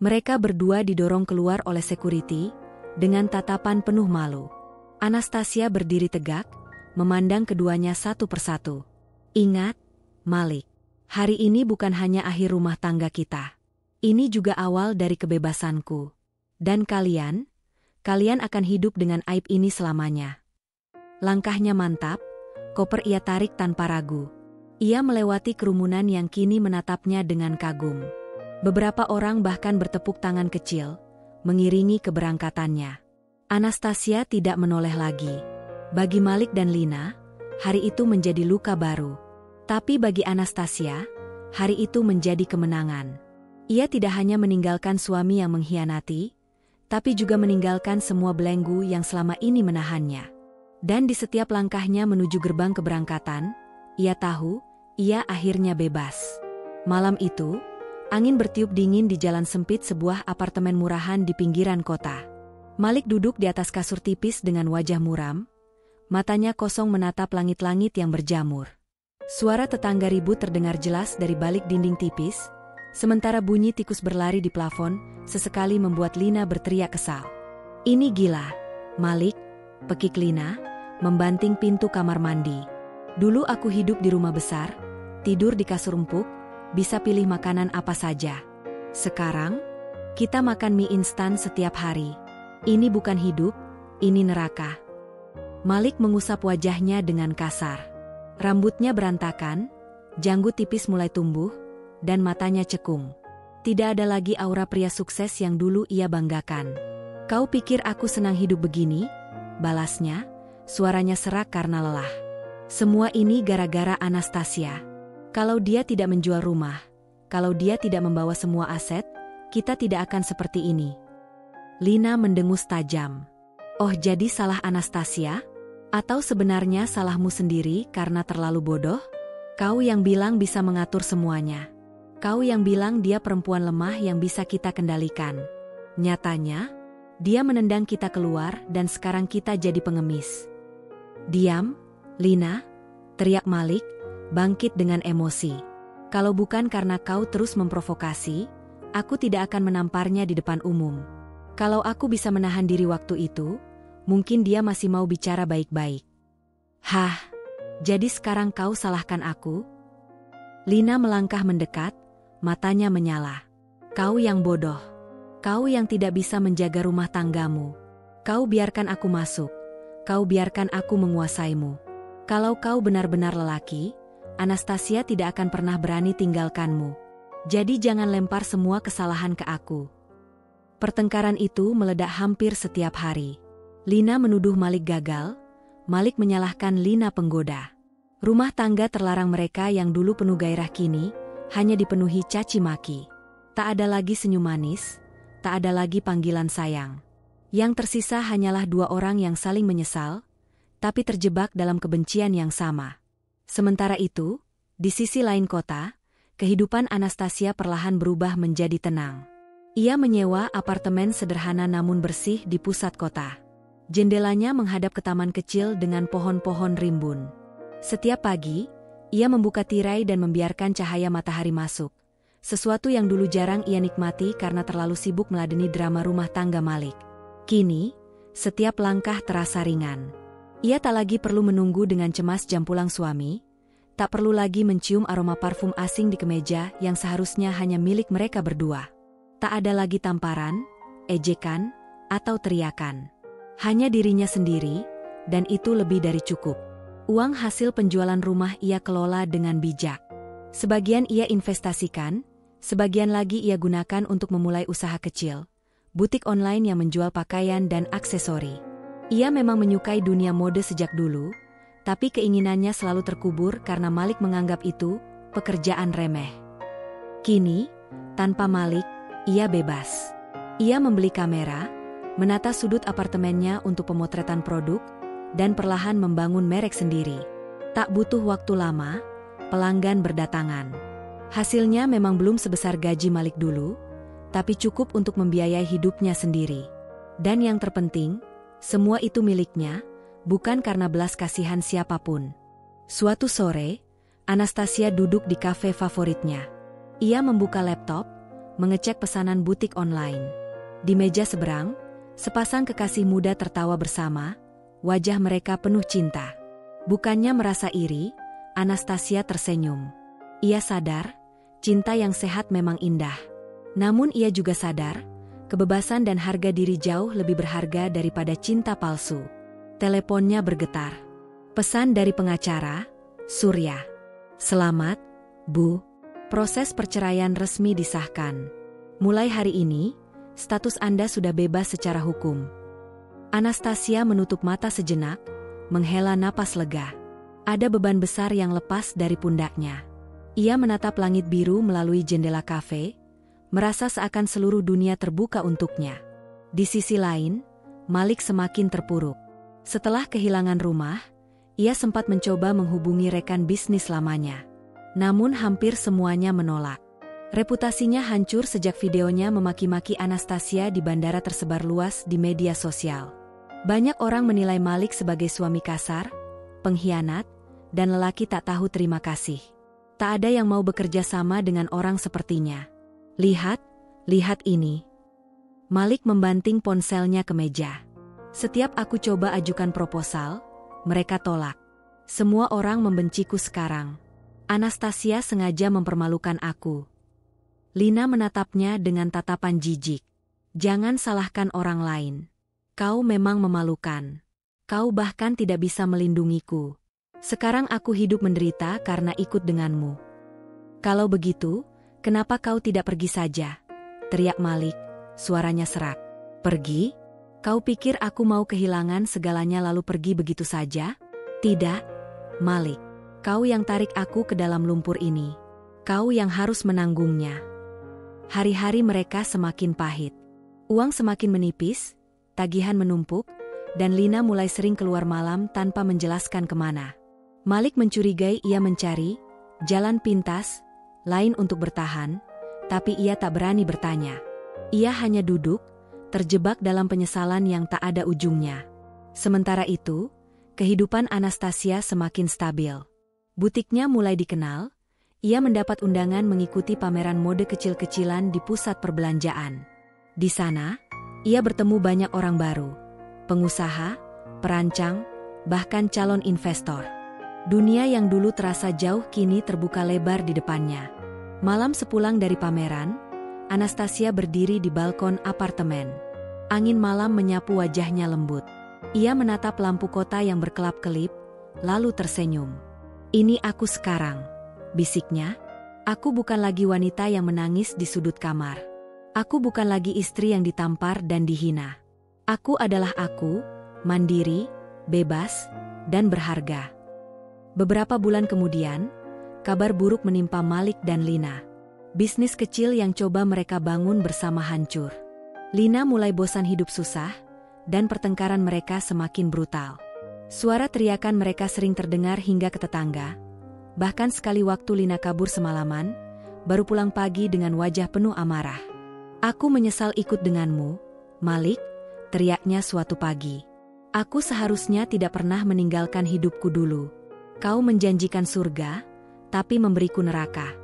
Mereka berdua didorong keluar oleh security, dengan tatapan penuh malu. Anastasia berdiri tegak, memandang keduanya satu persatu. Ingat, Malik, hari ini bukan hanya akhir rumah tangga kita. Ini juga awal dari kebebasanku. Dan kalian akan hidup dengan aib ini selamanya. Langkahnya mantap, koper ia tarik tanpa ragu. Ia melewati kerumunan yang kini menatapnya dengan kagum. Beberapa orang bahkan bertepuk tangan kecil, mengiringi keberangkatannya. Anastasia tidak menoleh lagi. Bagi Malik dan Lina, hari itu menjadi luka baru. Tapi bagi Anastasia, hari itu menjadi kemenangan. Ia tidak hanya meninggalkan suami yang mengkhianati, tapi juga meninggalkan semua belenggu yang selama ini menahannya. Dan di setiap langkahnya menuju gerbang keberangkatan, ia tahu, ia akhirnya bebas. Malam itu, angin bertiup dingin di jalan sempit sebuah apartemen murahan di pinggiran kota. Malik duduk di atas kasur tipis dengan wajah muram, matanya kosong menatap langit-langit yang berjamur. Suara tetangga ribut terdengar jelas dari balik dinding tipis, sementara bunyi tikus berlari di plafon sesekali membuat Lina berteriak kesal. Ini gila, Malik, pekik Lina, membanting pintu kamar mandi. Dulu aku hidup di rumah besar, tidur di kasur empuk, bisa pilih makanan apa saja. Sekarang, kita makan mie instan setiap hari. Ini bukan hidup, ini neraka. Malik mengusap wajahnya dengan kasar. Rambutnya berantakan, janggut tipis mulai tumbuh, dan matanya cekung. Tidak ada lagi aura pria sukses yang dulu ia banggakan. Kau pikir aku senang hidup begini? Balasnya, suaranya serak karena lelah. Semua ini gara-gara Anastasia. Kalau dia tidak menjual rumah, kalau dia tidak membawa semua aset, kita tidak akan seperti ini. Lina mendengus tajam. Oh, jadi salah Anastasia? Atau sebenarnya salahmu sendiri karena terlalu bodoh? Kau yang bilang bisa mengatur semuanya. Kau yang bilang dia perempuan lemah yang bisa kita kendalikan. Nyatanya, dia menendang kita keluar dan sekarang kita jadi pengemis. Diam, Lina, teriak Malik, bangkit dengan emosi. Kalau bukan karena kau terus memprovokasi, aku tidak akan menamparnya di depan umum. Kalau aku bisa menahan diri waktu itu, mungkin dia masih mau bicara baik-baik. Hah, jadi sekarang kau salahkan aku? Lina melangkah mendekat, matanya menyala. Kau yang bodoh. Kau yang tidak bisa menjaga rumah tanggamu. Kau biarkan aku masuk. Kau biarkan aku menguasaimu. Kalau kau benar-benar lelaki, Anastasia tidak akan pernah berani tinggalkanmu. Jadi jangan lempar semua kesalahan ke aku. Pertengkaran itu meledak hampir setiap hari. Lina menuduh Malik gagal, Malik menyalahkan Lina penggoda. Rumah tangga terlarang mereka yang dulu penuh gairah kini, hanya dipenuhi caci maki. Tak ada lagi senyum manis, tak ada lagi panggilan sayang. Yang tersisa hanyalah dua orang yang saling menyesal, tapi terjebak dalam kebencian yang sama. Sementara itu, di sisi lain kota, kehidupan Anastasia perlahan berubah menjadi tenang. Ia menyewa apartemen sederhana namun bersih di pusat kota. Jendelanya menghadap ke taman kecil dengan pohon-pohon rimbun. Setiap pagi, ia membuka tirai dan membiarkan cahaya matahari masuk. Sesuatu yang dulu jarang ia nikmati karena terlalu sibuk meladeni drama rumah tangga Malik. Kini, setiap langkah terasa ringan. Ia tak lagi perlu menunggu dengan cemas jam pulang suami, tak perlu lagi mencium aroma parfum asing di kemeja yang seharusnya hanya milik mereka berdua. Tak ada lagi tamparan, ejekan, atau teriakan. Hanya dirinya sendiri, dan itu lebih dari cukup. Uang hasil penjualan rumah ia kelola dengan bijak. Sebagian ia investasikan, sebagian lagi ia gunakan untuk memulai usaha kecil, butik online yang menjual pakaian dan aksesori. Ia memang menyukai dunia mode sejak dulu, tapi keinginannya selalu terkubur karena Malik menganggap itu pekerjaan remeh. Kini, tanpa Malik, ia bebas. Ia membeli kamera, menata sudut apartemennya untuk pemotretan produk, dan perlahan membangun merek sendiri. Tak butuh waktu lama, pelanggan berdatangan. Hasilnya memang belum sebesar gaji Malik dulu, tapi cukup untuk membiayai hidupnya sendiri. Dan yang terpenting, semua itu miliknya, bukan karena belas kasihan siapapun. Suatu sore, Anastasia duduk di kafe favoritnya. Ia membuka laptop, mengecek pesanan butik online. Di meja seberang, sepasang kekasih muda tertawa bersama, wajah mereka penuh cinta. Bukannya merasa iri, Anastasia tersenyum. Ia sadar, cinta yang sehat memang indah. Namun ia juga sadar, kebebasan dan harga diri jauh lebih berharga daripada cinta palsu. Teleponnya bergetar. Pesan dari pengacara, Surya. Selamat, Bu. Proses perceraian resmi disahkan. Mulai hari ini, status Anda sudah bebas secara hukum. Anastasia menutup mata sejenak, menghela napas lega. Ada beban besar yang lepas dari pundaknya. Ia menatap langit biru melalui jendela kafe, merasa seakan seluruh dunia terbuka untuknya. Di sisi lain, Malik semakin terpuruk. Setelah kehilangan rumah, ia sempat mencoba menghubungi rekan bisnis lamanya. Namun hampir semuanya menolak. Reputasinya hancur sejak videonya memaki-maki Anastasia di bandara tersebar luas di media sosial. Banyak orang menilai Malik sebagai suami kasar, pengkhianat, dan lelaki tak tahu terima kasih. Tak ada yang mau bekerja sama dengan orang sepertinya. Lihat ini. Malik membanting ponselnya ke meja. Setiap aku coba ajukan proposal, mereka tolak. Semua orang membenciku sekarang. Anastasia sengaja mempermalukan aku. Lina menatapnya dengan tatapan jijik. Jangan salahkan orang lain. Kau memang memalukan. Kau bahkan tidak bisa melindungiku. Sekarang aku hidup menderita karena ikut denganmu. Kalau begitu, kenapa kau tidak pergi saja? Teriak Malik, suaranya serak. Pergi? Kau pikir aku mau kehilangan segalanya lalu pergi begitu saja? Tidak, Malik. Kau yang tarik aku ke dalam lumpur ini. Kau yang harus menanggungnya. Hari-hari mereka semakin pahit. Uang semakin menipis, tagihan menumpuk, dan Lina mulai sering keluar malam tanpa menjelaskan kemana. Malik mencurigai ia mencari jalan pintas, lain untuk bertahan, tapi ia tak berani bertanya. Ia hanya duduk, terjebak dalam penyesalan yang tak ada ujungnya. Sementara itu, kehidupan Anastasia semakin stabil. Butiknya mulai dikenal, ia mendapat undangan mengikuti pameran mode kecil-kecilan di pusat perbelanjaan. Di sana, ia bertemu banyak orang baru, pengusaha, perancang, bahkan calon investor. Dunia yang dulu terasa jauh kini terbuka lebar di depannya. Malam sepulang dari pameran, Anastasia berdiri di balkon apartemen. Angin malam menyapu wajahnya lembut. Ia menatap lampu kota yang berkelap-kelip, lalu tersenyum. "Ini aku sekarang," bisiknya. "Aku bukan lagi wanita yang menangis di sudut kamar. Aku bukan lagi istri yang ditampar dan dihina. Aku adalah aku, mandiri, bebas, dan berharga." Beberapa bulan kemudian, kabar buruk menimpa Malik dan Lina. Bisnis kecil yang coba mereka bangun bersama hancur. Lina mulai bosan hidup susah, dan pertengkaran mereka semakin brutal. Suara teriakan mereka sering terdengar hingga ke tetangga. Bahkan sekali waktu Lina kabur semalaman, baru pulang pagi dengan wajah penuh amarah. "Aku menyesal ikut denganmu, Malik," teriaknya suatu pagi. "Aku seharusnya tidak pernah meninggalkan hidupku dulu. Kau menjanjikan surga, tapi memberiku neraka."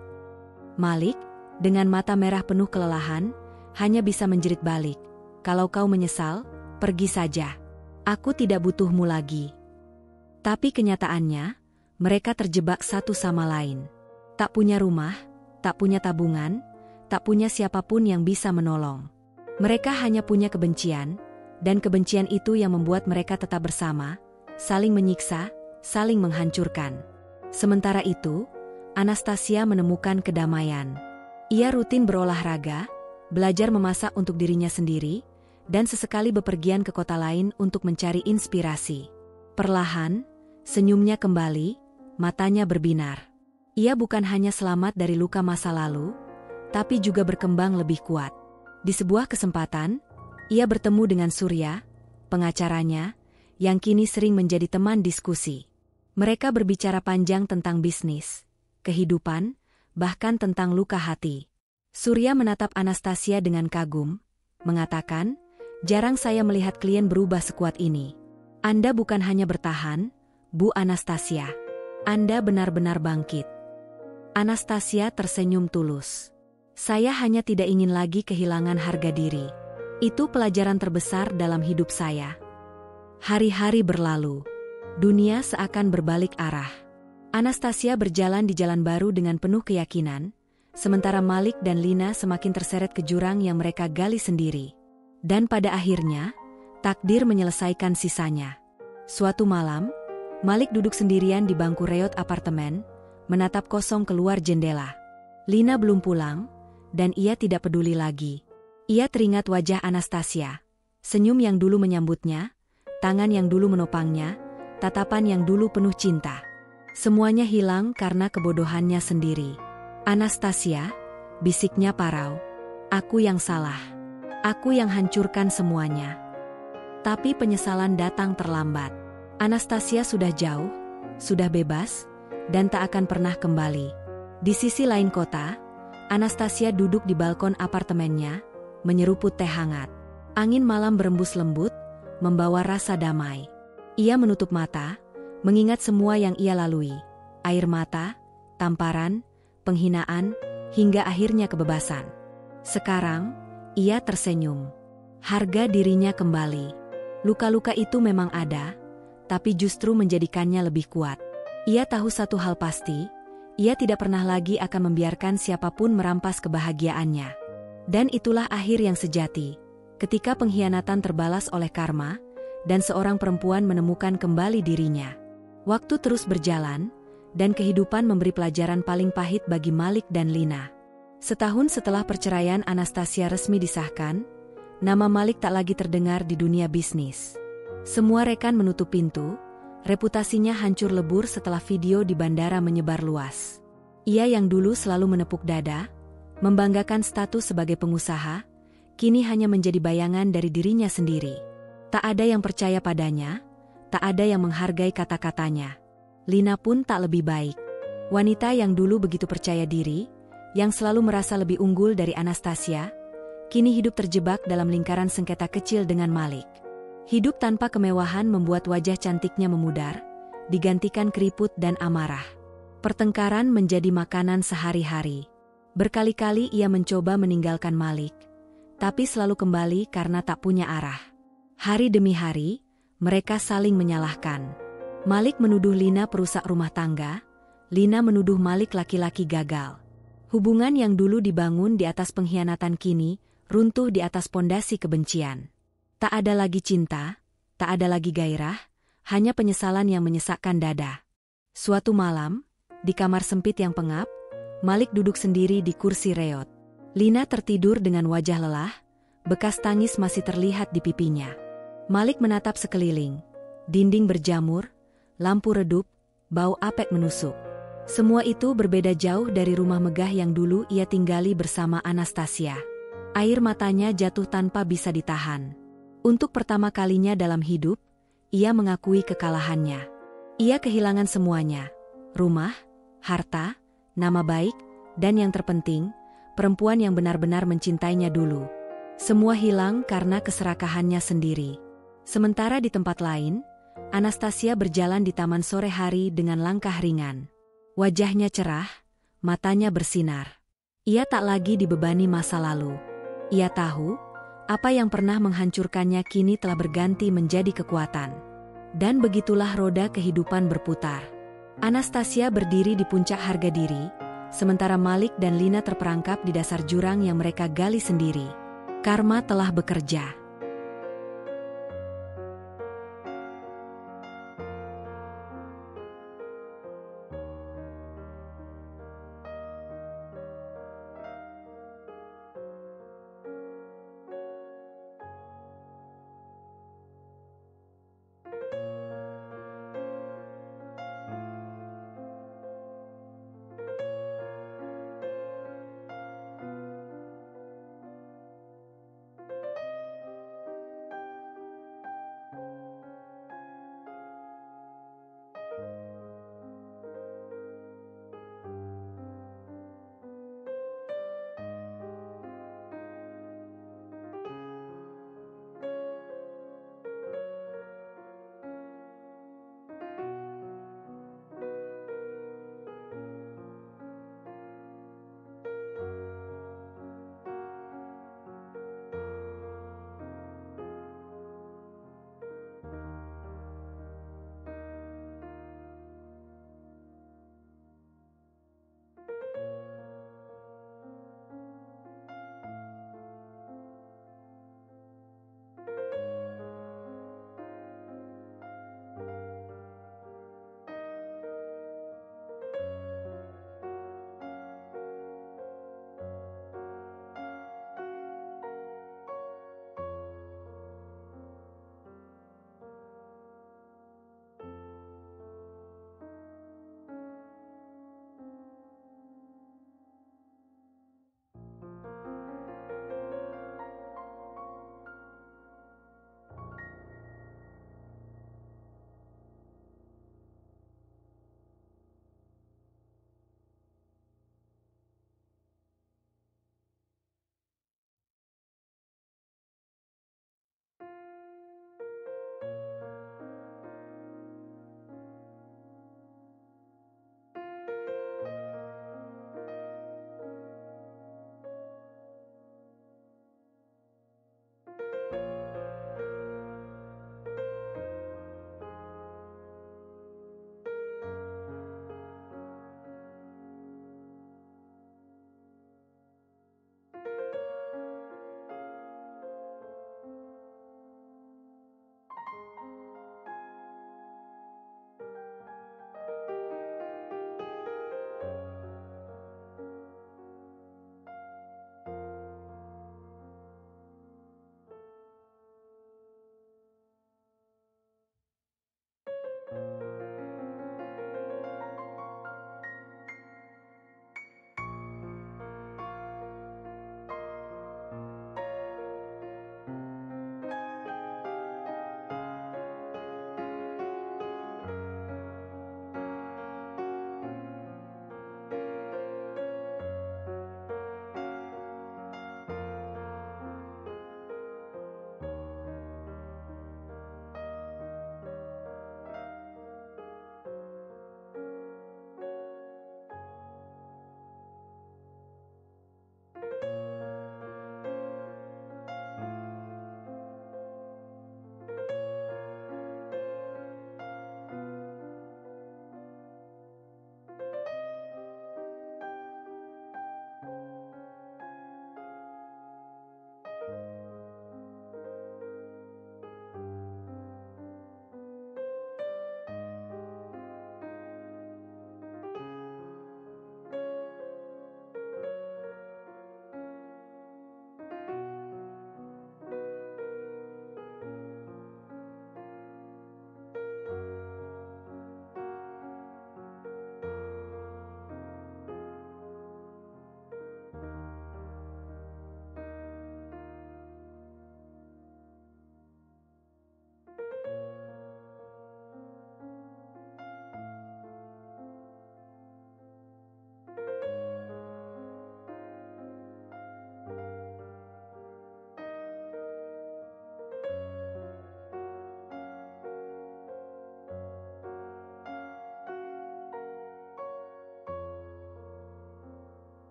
Malik, dengan mata merah penuh kelelahan, hanya bisa menjerit balik. "Kalau kau menyesal, pergi saja. Aku tidak butuhmu lagi." Tapi kenyataannya, mereka terjebak satu sama lain. Tak punya rumah, tak punya tabungan, tak punya siapapun yang bisa menolong. Mereka hanya punya kebencian, dan kebencian itu yang membuat mereka tetap bersama, saling menyiksa, saling menghancurkan. Sementara itu, Anastasia menemukan kedamaian. Ia rutin berolahraga, belajar memasak untuk dirinya sendiri, dan sesekali bepergian ke kota lain untuk mencari inspirasi. Perlahan, senyumnya kembali, matanya berbinar. Ia bukan hanya selamat dari luka masa lalu, tapi juga berkembang lebih kuat. Di sebuah kesempatan, ia bertemu dengan Surya, pengacaranya, yang kini sering menjadi teman diskusi. Mereka berbicara panjang tentang bisnis, kehidupan, bahkan tentang luka hati. Surya menatap Anastasia dengan kagum, mengatakan, "Jarang saya melihat klien berubah sekuat ini. Anda bukan hanya bertahan, Bu Anastasia. Anda benar-benar bangkit." Anastasia tersenyum tulus. "Saya hanya tidak ingin lagi kehilangan harga diri. Itu pelajaran terbesar dalam hidup saya." Hari-hari berlalu. Dunia seakan berbalik arah. Anastasia berjalan di jalan baru dengan penuh keyakinan, sementara Malik dan Lina semakin terseret ke jurang yang mereka gali sendiri. Dan pada akhirnya, takdir menyelesaikan sisanya. Suatu malam, Malik duduk sendirian di bangku reot apartemen, menatap kosong keluar jendela. Lina belum pulang, dan ia tidak peduli lagi. Ia teringat wajah Anastasia, senyum yang dulu menyambutnya, tangan yang dulu menopangnya, tatapan yang dulu penuh cinta. Semuanya hilang karena kebodohannya sendiri. "Anastasia," bisiknya parau, "aku yang salah. Aku yang hancurkan semuanya." Tapi penyesalan datang terlambat. Anastasia sudah jauh, sudah bebas, dan tak akan pernah kembali. Di sisi lain kota, Anastasia duduk di balkon apartemennya, menyeruput teh hangat. Angin malam berembus lembut, membawa rasa damai. Ia menutup mata, mengingat semua yang ia lalui. Air mata, tamparan, penghinaan, hingga akhirnya kebebasan. Sekarang, ia tersenyum. Harga dirinya kembali. Luka-luka itu memang ada, tapi justru menjadikannya lebih kuat. Ia tahu satu hal pasti, ia tidak pernah lagi akan membiarkan siapapun merampas kebahagiaannya. Dan itulah akhir yang sejati, ketika pengkhianatan terbalas oleh karma, dan seorang perempuan menemukan kembali dirinya. Waktu terus berjalan, dan kehidupan memberi pelajaran paling pahit bagi Malik dan Lina. Setahun setelah perceraian Anastasia resmi disahkan, nama Malik tak lagi terdengar di dunia bisnis. Semua rekan menutup pintu, reputasinya hancur lebur setelah video di bandara menyebar luas. Ia yang dulu selalu menepuk dada, membanggakan status sebagai pengusaha, kini hanya menjadi bayangan dari dirinya sendiri. Tak ada yang percaya padanya, tak ada yang menghargai kata-katanya. Lina pun tak lebih baik. Wanita yang dulu begitu percaya diri, yang selalu merasa lebih unggul dari Anastasia, kini hidup terjebak dalam lingkaran sengketa kecil dengan Malik. Hidup tanpa kemewahan membuat wajah cantiknya memudar, digantikan keriput dan amarah. Pertengkaran menjadi makanan sehari-hari. Berkali-kali ia mencoba meninggalkan Malik, tapi selalu kembali karena tak punya arah. Hari demi hari, mereka saling menyalahkan. Malik menuduh Lina perusak rumah tangga, Lina menuduh Malik laki-laki gagal. Hubungan yang dulu dibangun di atas pengkhianatan kini runtuh di atas pondasi kebencian. Tak ada lagi cinta, tak ada lagi gairah, hanya penyesalan yang menyesakkan dada. Suatu malam, di kamar sempit yang pengap, Malik duduk sendiri di kursi reot. Lina tertidur dengan wajah lelah, bekas tangis masih terlihat di pipinya. Malik menatap sekeliling, dinding berjamur, lampu redup, bau apek menusuk. Semua itu berbeda jauh dari rumah megah yang dulu ia tinggali bersama Anastasia. Air matanya jatuh tanpa bisa ditahan. Untuk pertama kalinya dalam hidup, ia mengakui kekalahannya. Ia kehilangan semuanya, rumah, harta, nama baik, dan yang terpenting, perempuan yang benar-benar mencintainya dulu. Semua hilang karena keserakahannya sendiri. Sementara di tempat lain, Anastasia berjalan di taman sore hari dengan langkah ringan. Wajahnya cerah, matanya bersinar. Ia tak lagi dibebani masa lalu. Ia tahu, apa yang pernah menghancurkannya kini telah berganti menjadi kekuatan. Dan begitulah roda kehidupan berputar. Anastasia berdiri di puncak harga diri, sementara Malik dan Lina terperangkap di dasar jurang yang mereka gali sendiri. Karma telah bekerja.